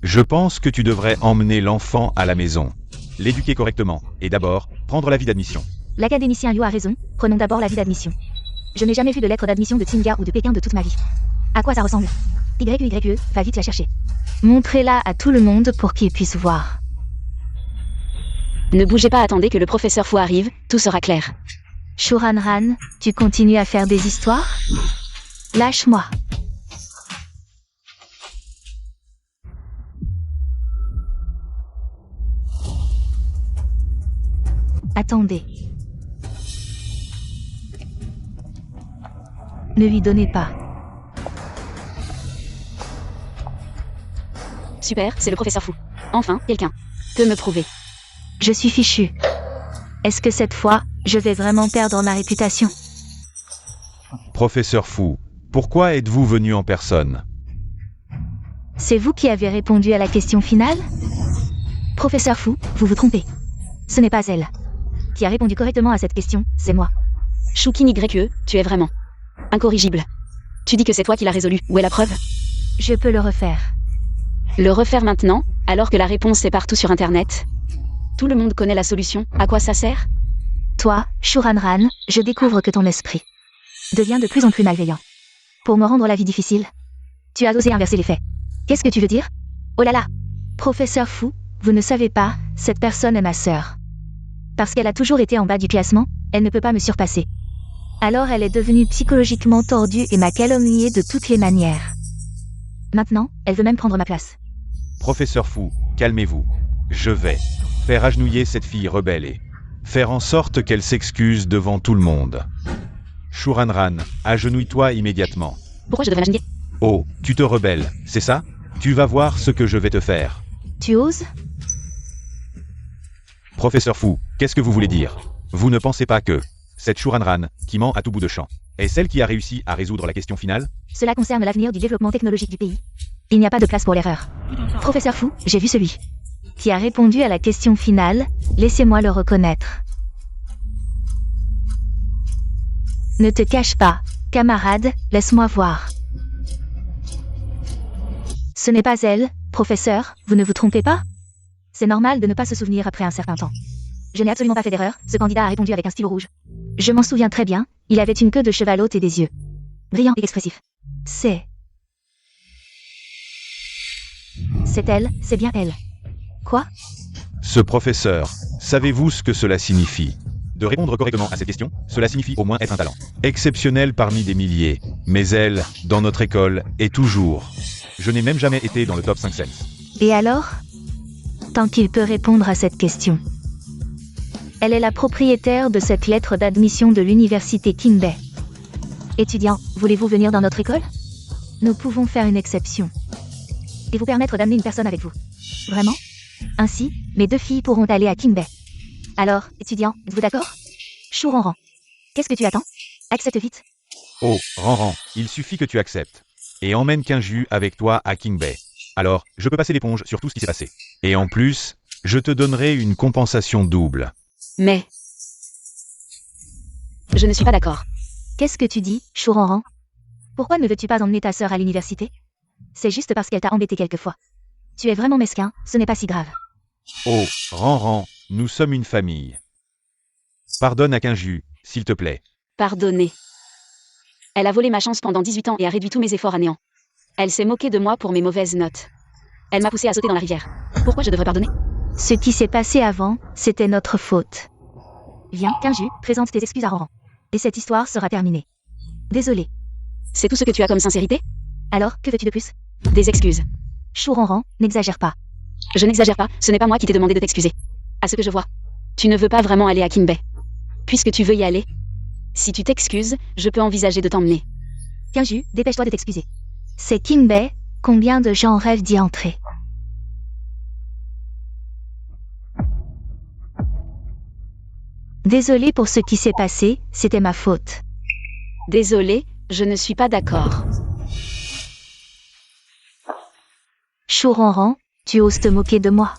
Je pense que tu devrais emmener l'enfant à la maison, l'éduquer correctement, et d'abord, prendre l'avis d'admission. L'académicien Liu a raison, prenons d'abord l'avis d'admission. Je n'ai jamais vu de lettre d'admission de Tsinga ou de Pékin de toute ma vie. À quoi ça ressemble? YUYE, va vite la chercher. Montrez-la à tout le monde pour qu'il puisse voir. Ne bougez pas, attendez que le professeur Fu arrive, tout sera clair. Shuranran, tu continues à faire des histoires? Lâche-moi. Attendez. Ne lui donnez pas. Super, c'est le professeur Fu. Enfin, quelqu'un peut me prouver. Je suis fichu. Est-ce que cette fois, je vais vraiment perdre ma réputation? Professeur Fu, pourquoi êtes-vous venu en personne? C'est vous qui avez répondu à la question finale? Professeur Fu, vous vous trompez. Ce n'est pas elle. Qui a répondu correctement à cette question, c'est moi. Shukin YE, tu es vraiment incorrigible. Tu dis que c'est toi qui l'as résolu, où est la preuve? Je peux le refaire. Le refaire maintenant, alors que la réponse est partout sur Internet? Tout le monde connaît la solution, à quoi ça sert? Toi, Shuranran, je découvre que ton esprit devient de plus en plus malveillant. Pour me rendre la vie difficile, tu as osé inverser les faits. Qu'est-ce que tu veux dire? Oh là là! Professeur Fu, vous ne savez pas, cette personne est ma sœur. Parce qu'elle a toujours été en bas du classement, elle ne peut pas me surpasser. Alors elle est devenue psychologiquement tordue et m'a calomniée de toutes les manières. Maintenant, elle veut même prendre ma place. Professeur Fu, calmez-vous. Je vais faire agenouiller cette fille rebelle et faire en sorte qu'elle s'excuse devant tout le monde. Shuranran, agenouille-toi immédiatement. Pourquoi je devrais m'agenouiller? Oh, tu te rebelles, c'est ça? Tu vas voir ce que je vais te faire. Tu oses? Professeur Fu, qu'est-ce que vous voulez dire? Vous ne pensez pas que cette Shuranran, qui ment à tout bout de champ, est celle qui a réussi à résoudre la question finale? Cela concerne l'avenir du développement technologique du pays. Il n'y a pas de place pour l'erreur. Professeur Fu, j'ai vu celui qui a répondu à la question finale, laissez-moi le reconnaître. Ne te cache pas, camarade, laisse-moi voir. Ce n'est pas elle, professeur, vous ne vous trompez pas? C'est normal de ne pas se souvenir après un certain temps. Je n'ai absolument pas fait d'erreur, ce candidat a répondu avec un stylo rouge. Je m'en souviens très bien, il avait une queue de cheval haute et des yeux brillants et expressifs. C'est elle, c'est bien elle. Quoi? Ce professeur, savez-vous ce que cela signifie? De répondre correctement à cette question, cela signifie au moins être un talent exceptionnel parmi des milliers. Mais elle, dans notre école, est toujours. Je n'ai même jamais été dans le top 5 cents. Et alors? Tant qu'il peut répondre à cette question. Elle est la propriétaire de cette lettre d'admission de l'université Kinbei. Étudiant, voulez-vous venir dans notre école? Nous pouvons faire une exception. Et vous permettre d'amener une personne avec vous. Vraiment? Ainsi, mes 2 filles pourront aller à Kinbei. Alors, étudiant, êtes-vous d'accord? Shuranran. Qu'est-ce que tu attends? Accepte vite. Oh, Ranran, il suffit que tu acceptes. Et emmène Kinju avec toi à Kinbei. Alors, je peux passer l'éponge sur tout ce qui s'est passé. Et en plus, je te donnerai une compensation double. Mais je ne suis pas d'accord. Qu'est-ce que tu dis, Shuranran? Pourquoi ne veux-tu pas emmener ta sœur à l'université? C'est juste parce qu'elle t'a embêté quelquefois. Tu es vraiment mesquin, ce n'est pas si grave. Oh, Ranran, nous sommes une famille. Pardonne à Kinju, s'il te plaît. Pardonnez. Elle a volé ma chance pendant 18 ans et a réduit tous mes efforts à néant. Elle s'est moquée de moi pour mes mauvaises notes. Elle m'a poussé à sauter dans la rivière. Pourquoi je devrais pardonner? Ce qui s'est passé avant, c'était notre faute. Viens, Kinju, présente tes excuses à Ranran. Et cette histoire sera terminée. Désolé. C'est tout ce que tu as comme sincérité? Alors, que veux-tu de plus? Des excuses. Chou Ranran, n'exagère pas. Je n'exagère pas, ce n'est pas moi qui t'ai demandé de t'excuser. À ce que je vois. Tu ne veux pas vraiment aller à Kinbei. Puisque tu veux y aller, si tu t'excuses, je peux envisager de t'emmener. Kinju, dépêche-toi de t'excuser. C'est Kinbei, combien de gens rêvent d'y entrer? Désolé pour ce qui s'est passé, c'était ma faute. Désolé, je ne suis pas d'accord. Chou Ranran, tu oses te moquer de moi.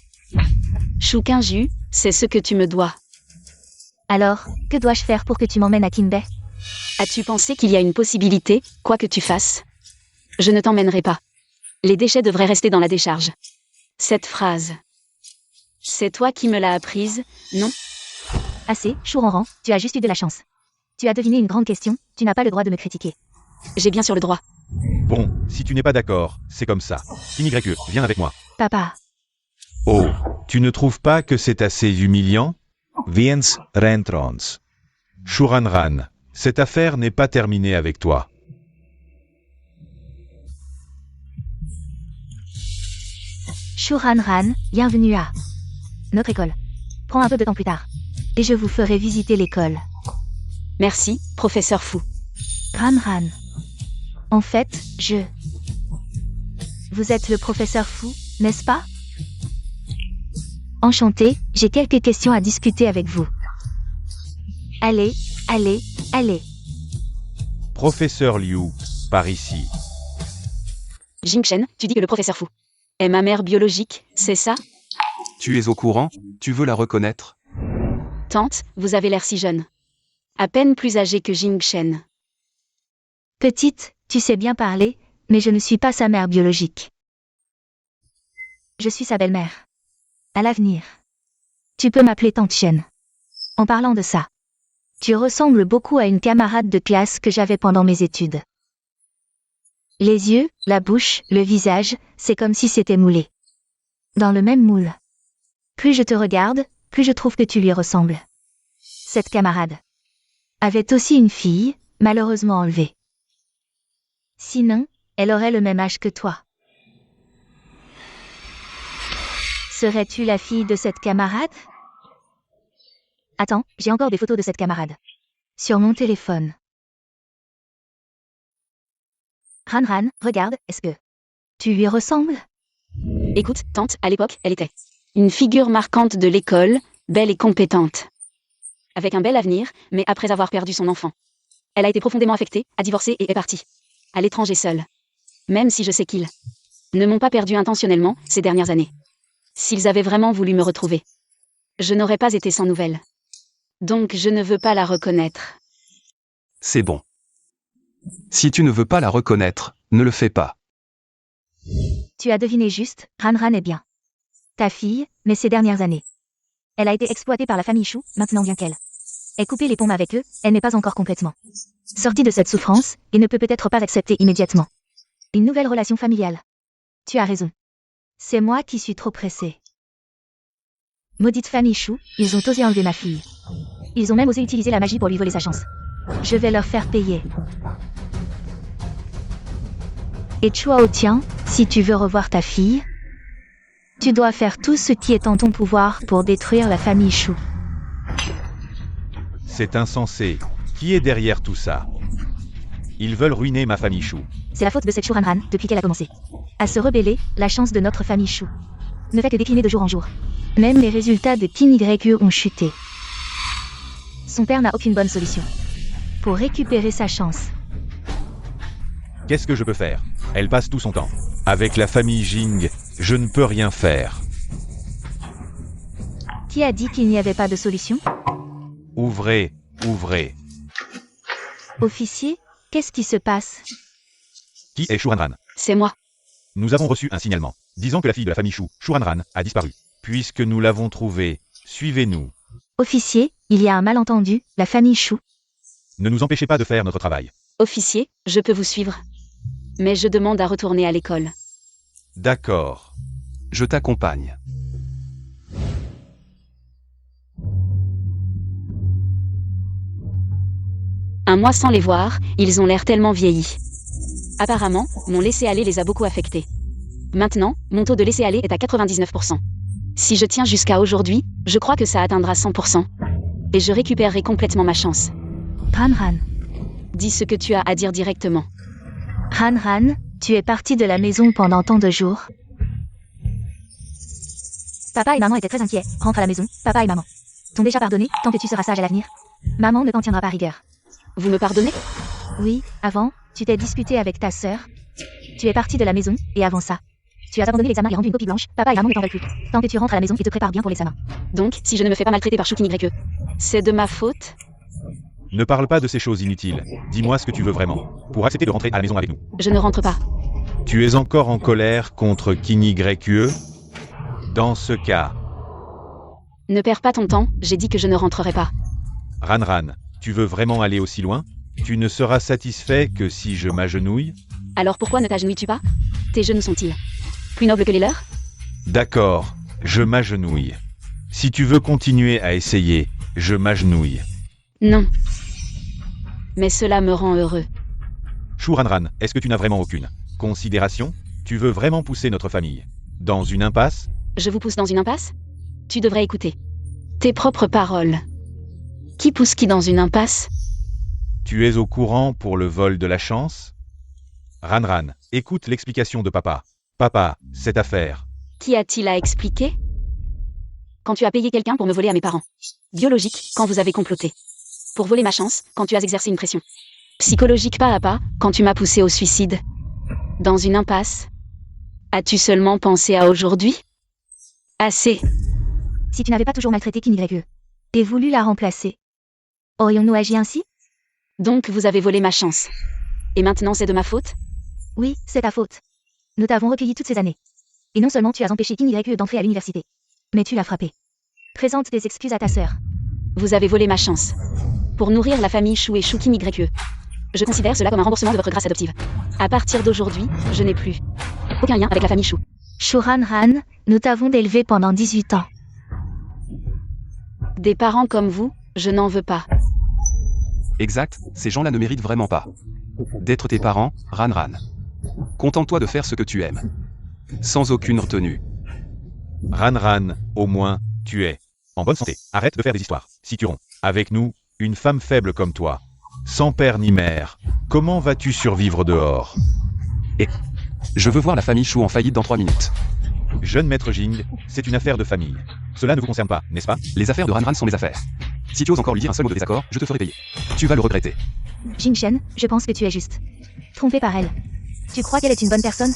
Chou Kinju, c'est ce que tu me dois. Alors, que dois-je faire pour que tu m'emmènes à Kinbei? As-tu pensé qu'il y a une possibilité, quoi que tu fasses? Je ne t'emmènerai pas. Les déchets devraient rester dans la décharge. Cette phrase. C'est toi qui me l'as apprise, non? Assez, Chou Ranran, tu as juste eu de la chance. Tu as deviné une grande question, tu n'as pas le droit de me critiquer. J'ai bien sûr le droit. Bon, si tu n'es pas d'accord, c'est comme ça. Kinigreku, viens avec moi. Papa, Oh, tu ne trouves pas que c'est assez humiliant? Viens, rentrons. Shuranran, cette affaire n'est pas terminée avec toi. Chou Ranran, bienvenue à notre école. Prends un peu de temps plus tard. Et je vous ferai visiter l'école. Merci, professeur Fou. Ranran. En fait, Vous êtes le professeur Fou, n'est-ce pas? Enchanté, j'ai quelques questions à discuter avec vous. Allez, allez, allez. Professeur Liu, par ici. Jingchen, tu dis que le professeur Fou est ma mère biologique, c'est ça? Tu es au courant? Tu veux la reconnaître? Tante, vous avez l'air si jeune. À peine plus âgée que Jingchen. Petite, tu sais bien parler, mais je ne suis pas sa mère biologique. Je suis sa belle-mère. À l'avenir. Tu peux m'appeler Tante Chen. En parlant de ça, tu ressembles beaucoup à une camarade de classe que j'avais pendant mes études. Les yeux, la bouche, le visage, c'est comme si c'était moulé. Dans le même moule. Plus je te regarde, plus je trouve que tu lui ressembles. Cette camarade avait aussi une fille, malheureusement enlevée. Sinon, elle aurait le même âge que toi. Serais-tu la fille de cette camarade? Attends, j'ai encore des photos de cette camarade. Sur mon téléphone. Ranran, regarde, est-ce que tu lui ressembles? Écoute, tante, à l'époque, elle était une figure marquante de l'école, belle et compétente. Avec un bel avenir, mais après avoir perdu son enfant. Elle a été profondément affectée, a divorcé et est partie. À l'étranger seule. Même si je sais qu'ils ne m'ont pas perdu intentionnellement ces dernières années. S'ils avaient vraiment voulu me retrouver, je n'aurais pas été sans nouvelles. Donc je ne veux pas la reconnaître. C'est bon. Si tu ne veux pas la reconnaître, ne le fais pas. Tu as deviné juste, Ranran est bien. Ta fille, mais ces dernières années. Elle a été exploitée par la famille Chou, maintenant bien qu'elle ait coupé les ponts avec eux, elle n'est pas encore complètement sortie de cette souffrance, et ne peut peut-être pas accepter immédiatement une nouvelle relation familiale. Tu as raison. C'est moi qui suis trop pressée. Maudite famille Chou, ils ont osé enlever ma fille. Ils ont même osé utiliser la magie pour lui voler sa chance. Je vais leur faire payer. Et Chuao Tian, si tu veux revoir ta fille, tu dois faire tout ce qui est en ton pouvoir pour détruire la famille Chou. C'est insensé. Qui est derrière tout ça? Ils veulent ruiner ma famille Chou. C'est la faute de cette Chou Ranran, depuis qu'elle a commencé à se rebeller, la chance de notre famille Chou ne fait que décliner de jour en jour. Même les résultats de Kinigreku ont chuté. Son père n'a aucune bonne solution pour récupérer sa chance. Qu'est-ce que je peux faire? Elle passe tout son temps. Avec la famille Jing, je ne peux rien faire. Qui a dit qu'il n'y avait pas de solution? Ouvrez, ouvrez. Officier, qu'est-ce qui se passe? Qui est Shuranran? C'est moi. Nous avons reçu un signalement, disant que la fille de la famille Chou, Shuranran, a disparu. Puisque nous l'avons trouvée, suivez-nous. Officier, il y a un malentendu, la famille Chou. Ne nous empêchez pas de faire notre travail. Officier, je peux vous suivre. Mais je demande à retourner à l'école. D'accord. Je t'accompagne. Un mois sans les voir, ils ont l'air tellement vieillis. Apparemment, mon laisser-aller les a beaucoup affectés. Maintenant, mon taux de laisser-aller est à 99%. Si je tiens jusqu'à aujourd'hui, je crois que ça atteindra 100%. Et je récupérerai complètement ma chance. Ranran. Dis ce que tu as à dire directement. Ranran, tu es parti de la maison pendant tant de jours. Papa et maman étaient très inquiets. Rentre à la maison, papa et maman t'ont déjà pardonné, tant que tu seras sage à l'avenir. Maman ne t'en tiendra pas rigueur. Vous me pardonnez? Oui, avant, tu t'es disputé avec ta sœur. Tu es parti de la maison, et avant ça, tu as abandonné l'examen et rendu une copie blanche. Papa et maman ne t'en veulent plus. Tant que tu rentres à la maison et te prépares bien pour l'examen. Donc, si je ne me fais pas maltraiter par Choukin YE, c'est de ma faute? Ne parle pas de ces choses inutiles. Dis-moi ce que tu veux vraiment. Pour accepter de rentrer à la maison avec nous. Je ne rentre pas. Tu es encore en colère contre King YE? Dans ce cas, Ne perds pas ton temps, j'ai dit que je ne rentrerai pas. Ranran, tu veux vraiment aller aussi loin? Tu ne seras satisfait que si je m'agenouille? Alors pourquoi ne t'agenouilles-tu pas? Tes genoux sont-ils plus nobles que les leurs? D'accord, je m'agenouille. Si tu veux continuer à essayer, je m'agenouille. Non. Mais cela me rend heureux. Shu Ranran, est-ce que tu n'as vraiment aucune considération? Tu veux vraiment pousser notre famille dans une impasse? Je vous pousse dans une impasse? Tu devrais écouter tes propres paroles. Qui pousse qui dans une impasse? Tu es au courant pour le vol de la chance? Ranran, écoute l'explication de papa. Papa, cette affaire. Qui a-t-il à expliquer? Quand tu as payé quelqu'un pour me voler à mes parents. Biologique, quand vous avez comploté. Pour voler ma chance, quand tu as exercé une pression. Psychologique pas à pas, quand tu m'as poussé au suicide. Dans une impasse. As-tu seulement pensé à aujourd'hui? Assez. Si tu n'avais pas toujours maltraité King YE et voulu la remplacer, aurions-nous agi ainsi? Donc vous avez volé ma chance. Et maintenant c'est de ma faute? Oui, c'est ta faute. Nous t'avons recueilli toutes ces années. Et non seulement tu as empêché King YE d'entrer à l'université, mais tu l'as frappé. Présente des excuses à ta sœur. Vous avez volé ma chance. Pour nourrir la famille Shu et Shu King YE. Je considère cela comme un remboursement de votre grâce adoptive. À partir d'aujourd'hui, je n'ai plus aucun lien avec la famille Shu. Shu Ranran, nous t'avons élevé pendant 18 ans. Des parents comme vous, je n'en veux pas. Exact, ces gens-là ne méritent vraiment pas d'être tes parents, Ranran. Contente-toi de faire ce que tu aimes. Sans aucune retenue. Ranran, au moins, tu es en bonne santé. Arrête de faire des histoires. Si tu romps avec nous, une femme faible comme toi, sans père ni mère, comment vas-tu survivre dehors? Et je veux voir la famille Shu en faillite dans 3 minutes. Jeune maître Jing, c'est une affaire de famille. Cela ne vous concerne pas, n'est-ce pas? Les affaires de Ranran sont mes affaires. Si tu oses encore lui dire un seul mot de désaccord, je te ferai payer. Tu vas le regretter. Jingshen, je pense que tu es juste trompé par elle. Tu crois qu'elle est une bonne personne?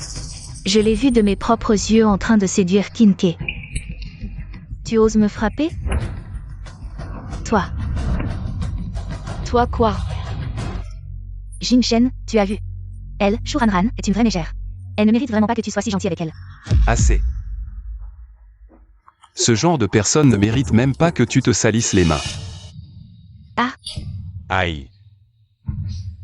Je l'ai vue de mes propres yeux en train de séduire Kinke. Tu oses me frapper? Toi. Toi quoi? Jingshen, tu as vu. Elle, Shu Ranran, est une vraie mégère. Elle ne mérite vraiment pas que tu sois si gentil avec elle. Assez. Ce genre de personne ne mérite même pas que tu te salisses les mains. Aïe.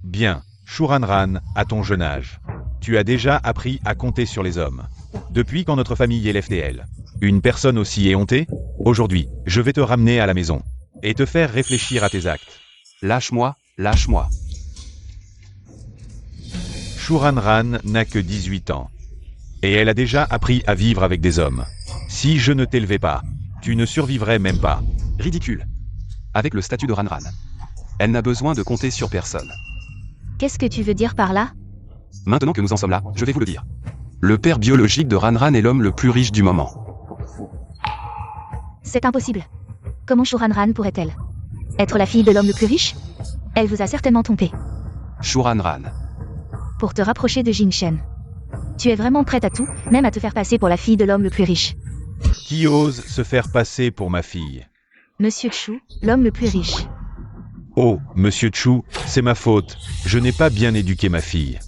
Bien, Shu Ranran, à ton jeune âge, tu as déjà appris à compter sur les hommes. Depuis quand notre famille est l'FTL? Une personne aussi éhontée? Aujourd'hui, je vais te ramener à la maison et te faire réfléchir à tes actes. Lâche-moi, lâche-moi. Shu Ranran n'a que 18 ans. Et elle a déjà appris à vivre avec des hommes. Si je ne t'élevais pas, tu ne survivrais même pas. Ridicule. Avec le statut de Ranran. Elle n'a besoin de compter sur personne. Qu'est-ce que tu veux dire par là? Maintenant que nous en sommes là, je vais vous le dire. Le père biologique de Ranran est l'homme le plus riche du moment. C'est impossible. Comment Shu Ranran pourrait-elle être la fille de l'homme le plus riche? Elle vous a certainement trompé. Shu Ranran. Pour te rapprocher de Jingshen. Tu es vraiment prête à tout, même à te faire passer pour la fille de l'homme le plus riche. Qui ose se faire passer pour ma fille? Monsieur Chu, l'homme le plus riche. Oh, monsieur Chu, c'est ma faute. Je n'ai pas bien éduqué ma fille.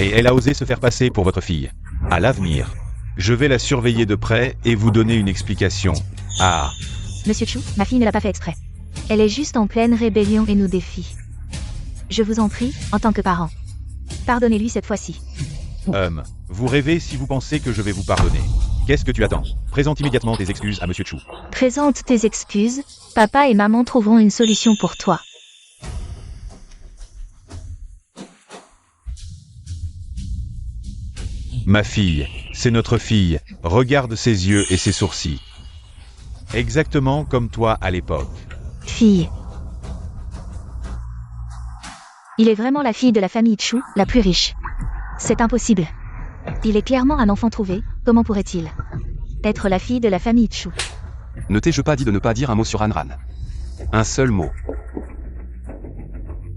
Et elle a osé se faire passer pour votre fille. À l'avenir, je vais la surveiller de près et vous donner une explication. Ah, Monsieur Chu, ma fille ne l'a pas fait exprès. Elle est juste en pleine rébellion et nous défie. Je vous en prie, en tant que parent. Pardonnez-lui cette fois-ci. Vous rêvez si vous pensez que je vais vous pardonner. Qu'est-ce que tu attends? Présente immédiatement tes excuses à Monsieur Chu. Présente tes excuses, papa et maman trouveront une solution pour toi. Ma fille, c'est notre fille, regarde ses yeux et ses sourcils. Exactement comme toi à l'époque. Fille. Il est vraiment la fille de la famille Chu, la plus riche. C'est impossible. Il est clairement un enfant trouvé, comment pourrait-il être la fille de la famille Chu? Ne t'ai-je pas dit de ne pas dire un mot sur Ranran? Un seul mot.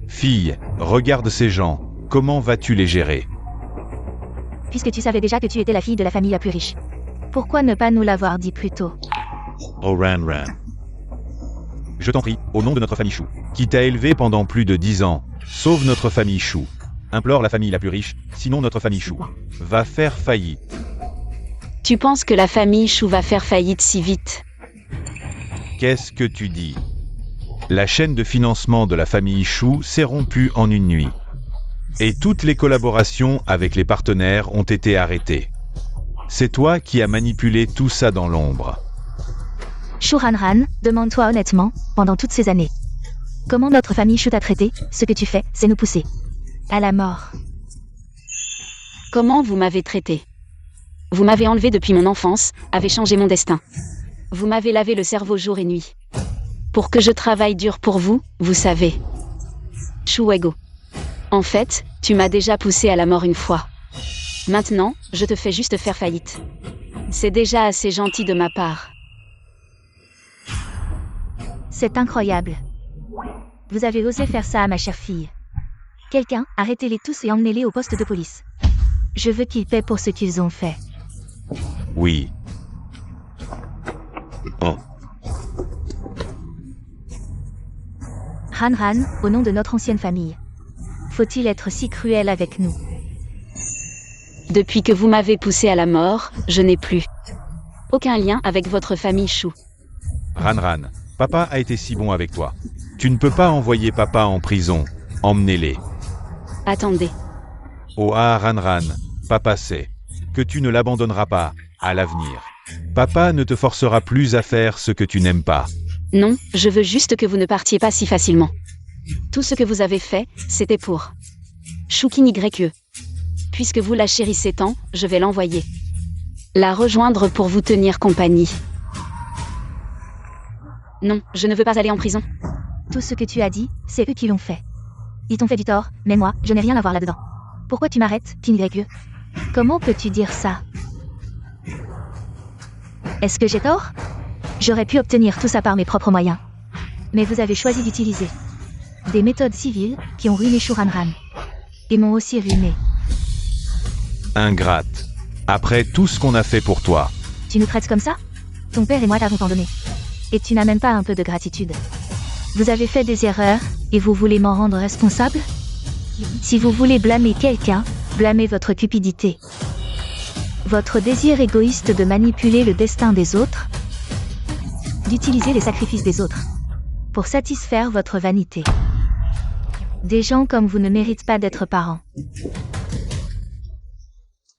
Fille, regarde ces gens, comment vas-tu les gérer? Puisque tu savais déjà que tu étais la fille de la famille la plus riche. Pourquoi ne pas nous l'avoir dit plus tôt? Oh Ranran. Je t'en prie, au nom de notre famille Chu, qui t'a élevé pendant plus de 10 ans, sauve notre famille Chu. Implore la famille la plus riche, sinon notre famille Chu va faire faillite. Tu penses que la famille Chu va faire faillite si vite? Qu'est-ce que tu dis? La chaîne de financement de la famille Chu s'est rompue en une nuit. Et toutes les collaborations avec les partenaires ont été arrêtées. C'est toi qui as manipulé tout ça dans l'ombre. Chu Ranran, demande-toi honnêtement, pendant toutes ces années. Comment notre famille Chu t'a traité? Ce que tu fais, c'est nous pousser à la mort. Comment vous m'avez traité? Vous m'avez enlevé depuis mon enfance, avez changé mon destin. Vous m'avez lavé le cerveau jour et nuit. Pour que je travaille dur pour vous, vous savez. Chuego. En fait, tu m'as déjà poussé à la mort une fois. Maintenant, je te fais juste faire faillite. C'est déjà assez gentil de ma part. C'est incroyable. Vous avez osé faire ça à ma chère fille. Quelqu'un, arrêtez-les tous et emmenez-les au poste de police. Je veux qu'ils paient pour ce qu'ils ont fait. Oui. Oh. Ranran, au nom de notre ancienne famille. Faut-il être si cruel avec nous? Depuis que vous m'avez poussé à la mort, je n'ai plus aucun lien avec votre famille Chu. Ranran, papa a été si bon avec toi. Tu ne peux pas envoyer papa en prison. Emmenez-les. Attendez. Oh ah Ranran, papa sait que tu ne l'abandonneras pas à l'avenir. Papa ne te forcera plus à faire ce que tu n'aimes pas. Non, je veux juste que vous ne partiez pas si facilement. Tout ce que vous avez fait, c'était pour Shukin YE. Puisque vous la chérissez tant, je vais l'envoyer. La rejoindre pour vous tenir compagnie. Non, je ne veux pas aller en prison. Tout ce que tu as dit, c'est eux qui l'ont fait. Ils t'ont fait du tort, mais moi, je n'ai rien à voir là-dedans. Pourquoi tu m'arrêtes, King YE? Comment peux-tu dire ça? Est-ce que j'ai tort? J'aurais pu obtenir tout ça par mes propres moyens. Mais vous avez choisi d'utiliser des méthodes civiles qui ont ruiné Chu Ranran. Et m'ont aussi ruiné. Ingrate. Après tout ce qu'on a fait pour toi. Tu nous traites comme ça? Ton père et moi t'avons tant donné. Et tu n'as même pas un peu de gratitude. Vous avez fait des erreurs, et vous voulez m'en rendre responsable? Si vous voulez blâmer quelqu'un, blâmez votre cupidité. Votre désir égoïste de manipuler le destin des autres, d'utiliser les sacrifices des autres, pour satisfaire votre vanité. Des gens comme vous ne méritent pas d'être parents.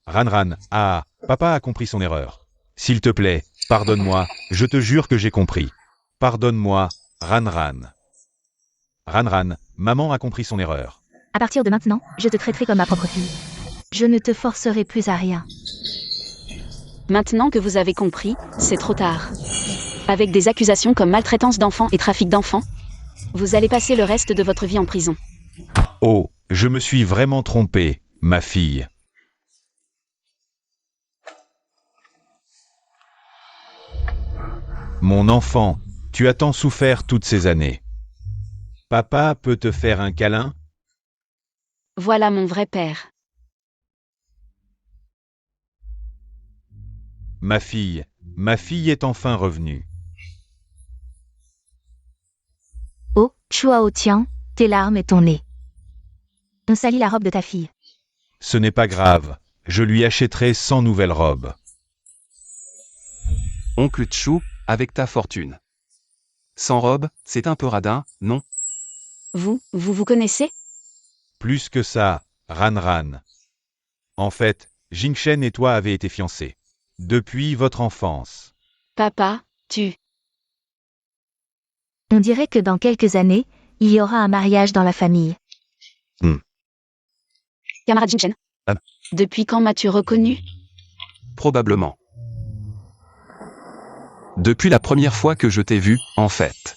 Ranran, ah, papa a compris son erreur. S'il te plaît, pardonne-moi, je te jure que j'ai compris. Pardonne-moi, Ranran. Ranran, maman a compris son erreur. À partir de maintenant, je te traiterai comme ma propre fille. Je ne te forcerai plus à rien. Maintenant que vous avez compris, c'est trop tard. Avec des accusations comme maltraitance d'enfants et trafic d'enfants, vous allez passer le reste de votre vie en prison. Oh, je me suis vraiment trompé, ma fille. Mon enfant, tu as tant souffert toutes ces années. Papa peut te faire un câlin? Voilà mon vrai père. Ma fille est enfin revenue. Oh, Chuao tiens, tes larmes et ton nez. On salit la robe de ta fille. Ce n'est pas grave, je lui achèterai 100 nouvelles robes. Oncle Chu, avec ta fortune. Sans robe, c'est un peu radin, non? Vous connaissez? Plus que ça, Ranran. En fait, Jingchen et toi avez été fiancés. Depuis votre enfance. Papa, tu... On dirait que dans quelques années, il y aura un mariage dans la famille. Camarade Jingchen. Depuis quand m'as-tu reconnu? Probablement. Depuis la première fois que je t'ai vu, en fait.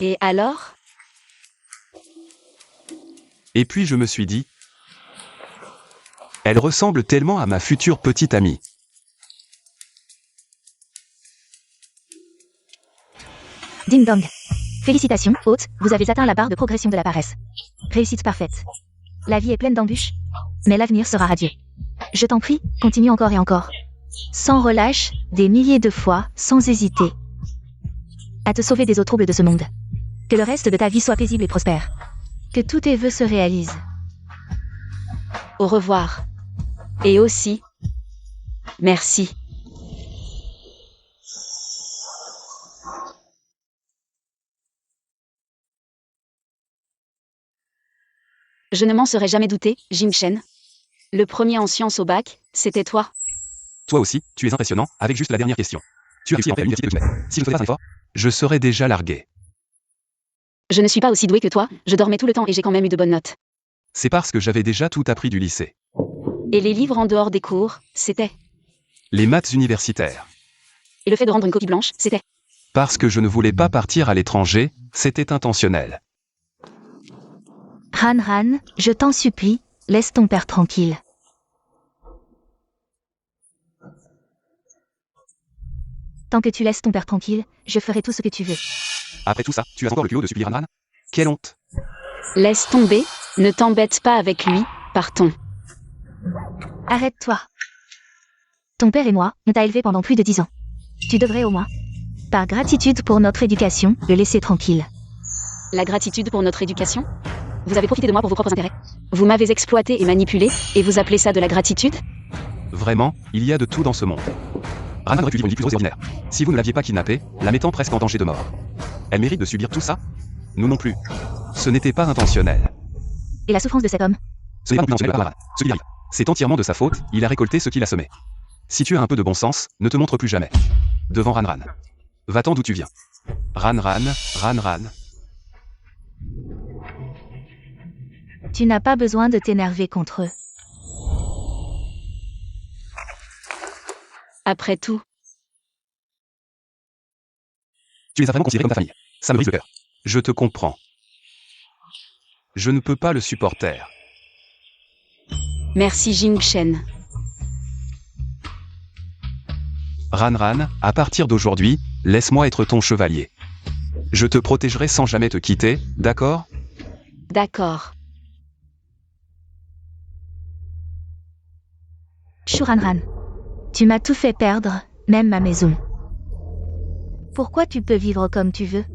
Et alors? Et puis je me suis dit, elle ressemble tellement à ma future petite amie. Ding dong. Félicitations, hôte, vous avez atteint la barre de progression de la paresse. Réussite parfaite. La vie est pleine d'embûches, mais l'avenir sera radieux. Je t'en prie, continue encore et encore. Sans relâche, des milliers de fois, sans hésiter. À te sauver des eaux troubles de ce monde. Que le reste de ta vie soit paisible et prospère. Que tous tes vœux se réalisent. Au revoir. Et aussi... Merci. Je ne m'en serais jamais douté, Jingchen. Le premier en sciences au bac, c'était toi. Toi aussi, tu es impressionnant, avec juste la dernière question. Tu as réussi à entrer à l'université de Tumet. Si je ne faisais pas un effort, je serais déjà largué. Je ne suis pas aussi doué que toi, je dormais tout le temps et j'ai quand même eu de bonnes notes. C'est parce que j'avais déjà tout appris du lycée. Et les livres en dehors des cours, c'était... Les maths universitaires. Et le fait de rendre une copie blanche, c'était... Parce que je ne voulais pas partir à l'étranger, c'était intentionnel. Ranran, je t'en supplie, laisse ton père tranquille. Tant que tu laisses ton père tranquille, je ferai tout ce que tu veux. Après tout ça, tu as encore le culot de supplier Ranran? Quelle honte! Laisse tomber, ne t'embête pas avec lui, partons. Arrête-toi. Ton père et moi, on t'a élevé pendant plus de 10 ans. Tu devrais au moins, par gratitude pour notre éducation, le laisser tranquille. La gratitude pour notre éducation? Vous avez profité de moi pour vos propres intérêts. Vous m'avez exploité et manipulé, et vous appelez ça de la gratitude? Vraiment, il y a de tout dans ce monde. Ranran aurait pu vivre une vie plus heureuse et ordinaire. Si vous ne l'aviez pas kidnappée, la mettant presque en danger de mort. Elle mérite de subir tout ça? Nous non plus. Ce n'était pas intentionnel. Et la souffrance de cet homme? Ce n'est pas non plus intentionnel, Ranran. Ce qui arrive. C'est entièrement de sa faute, il a récolté ce qu'il a semé. Si tu as un peu de bon sens, ne te montre plus jamais. Devant Ranran. Va-t'en d'où tu viens. Ranran. Tu n'as pas besoin de t'énerver contre eux. Après tout, Tu les as vraiment considérés comme ta famille. Ça me brise le cœur. Je te comprends. Je ne peux pas le supporter. merci Jingchen. Ranran, à partir d'aujourd'hui, laisse-moi être ton chevalier. Je te protégerai sans jamais te quitter, d'accord? D'accord. Shuranran, tu m'as tout fait perdre, même ma maison. Pourquoi tu peux vivre comme tu veux?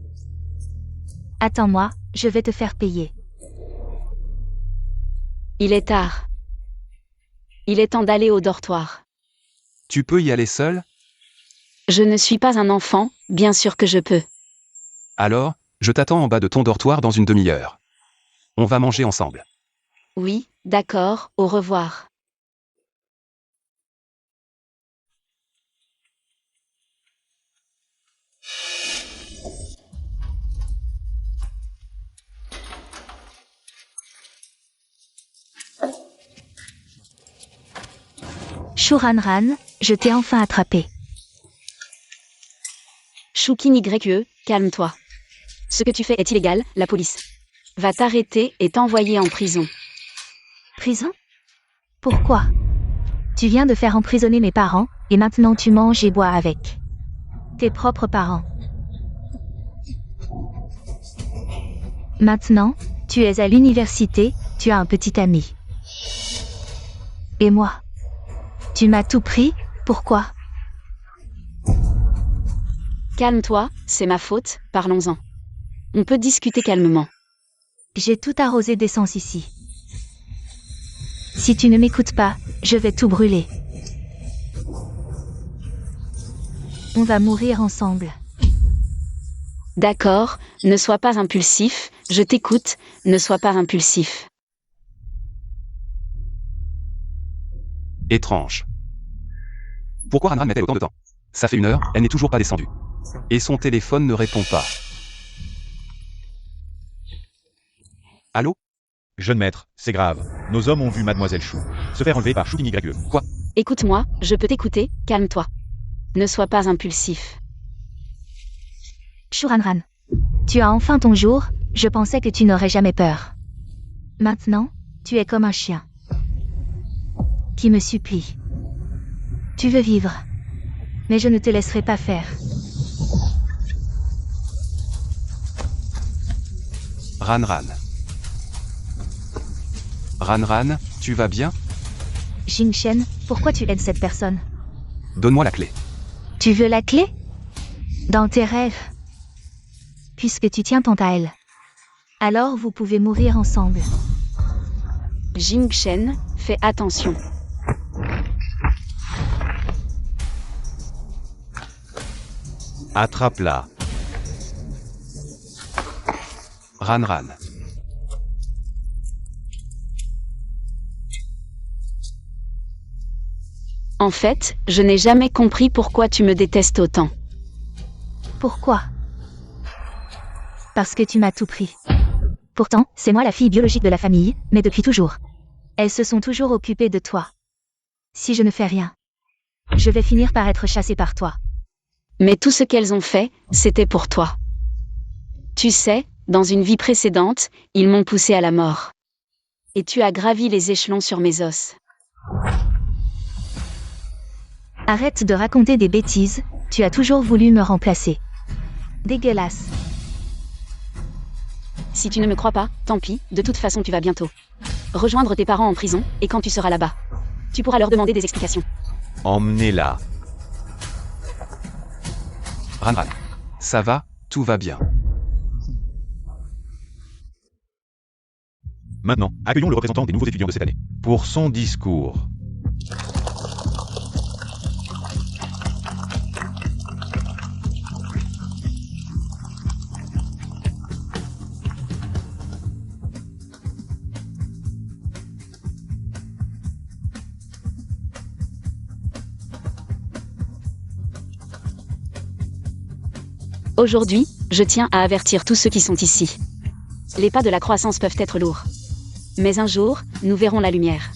Attends-moi, je vais te faire payer. Il est tard. Il est temps d'aller au dortoir. Tu peux y aller seul? Je ne suis pas un enfant, bien sûr que je peux. Alors, je t'attends en bas de ton dortoir dans une demi-heure. On va manger ensemble. Oui, d'accord, au revoir. Shuranran, je t'ai enfin attrapé. Shukin YE, calme-toi. Ce que tu fais est illégal, la police va t'arrêter et t'envoyer en prison. Prison? Pourquoi? Tu viens de faire emprisonner mes parents, et maintenant tu manges et bois avec tes propres parents. Maintenant, tu es à l'université, tu as un petit ami. Et moi? Tu m'as tout pris, pourquoi? Calme-toi, c'est ma faute, parlons-en. On peut discuter calmement. J'ai tout arrosé d'essence ici. Si tu ne m'écoutes pas, je vais tout brûler. On va mourir ensemble. D'accord, ne sois pas impulsif, je t'écoute, ne sois pas impulsif. Étrange. Pourquoi Ranran mettait autant de temps? Ça fait 1 heure, elle n'est toujours pas descendue. Et son téléphone ne répond pas. Allô? Jeune maître, c'est grave. Nos hommes ont vu Mademoiselle Chou se faire enlever par Chou YE. Quoi? Écoute-moi, je peux t'écouter, calme-toi. Ne sois pas impulsif. Shu Ranran. Tu as enfin ton jour, je pensais que tu n'aurais jamais peur. Maintenant, tu es comme un chien. Qui me supplie. Tu veux vivre. Mais je ne te laisserai pas faire. Ranran. Ranran, tu vas bien? Jing-Shen, pourquoi tu aides cette personne? Donne-moi la clé. Tu veux la clé? Dans tes rêves. Puisque tu tiens tant à elle. Alors vous pouvez mourir ensemble. Jing-Shen, fais attention. Attrape-la. Ranran. En fait, je n'ai jamais compris pourquoi tu me détestes autant. Pourquoi? Parce que tu m'as tout pris. Pourtant, c'est moi la fille biologique de la famille, mais depuis toujours. Elles se sont toujours occupées de toi. Si je ne fais rien, je vais finir par être chassée par toi. Mais tout ce qu'elles ont fait, c'était pour toi. Tu sais, dans une vie précédente, ils m'ont poussé à la mort. Et tu as gravi les échelons sur mes os. Arrête de raconter des bêtises, tu as toujours voulu me remplacer. Dégueulasse. Si tu ne me crois pas, tant pis, de toute façon tu vas bientôt rejoindre tes parents en prison, et quand tu seras là-bas, tu pourras leur demander des explications. Emmenez-la. Ranran. Ça va, tout va bien. Maintenant, accueillons le représentant des nouveaux étudiants de cette année. Pour son discours. Aujourd'hui, je tiens à avertir tous ceux qui sont ici. Les pas de la croissance peuvent être lourds. Mais un jour, nous verrons la lumière.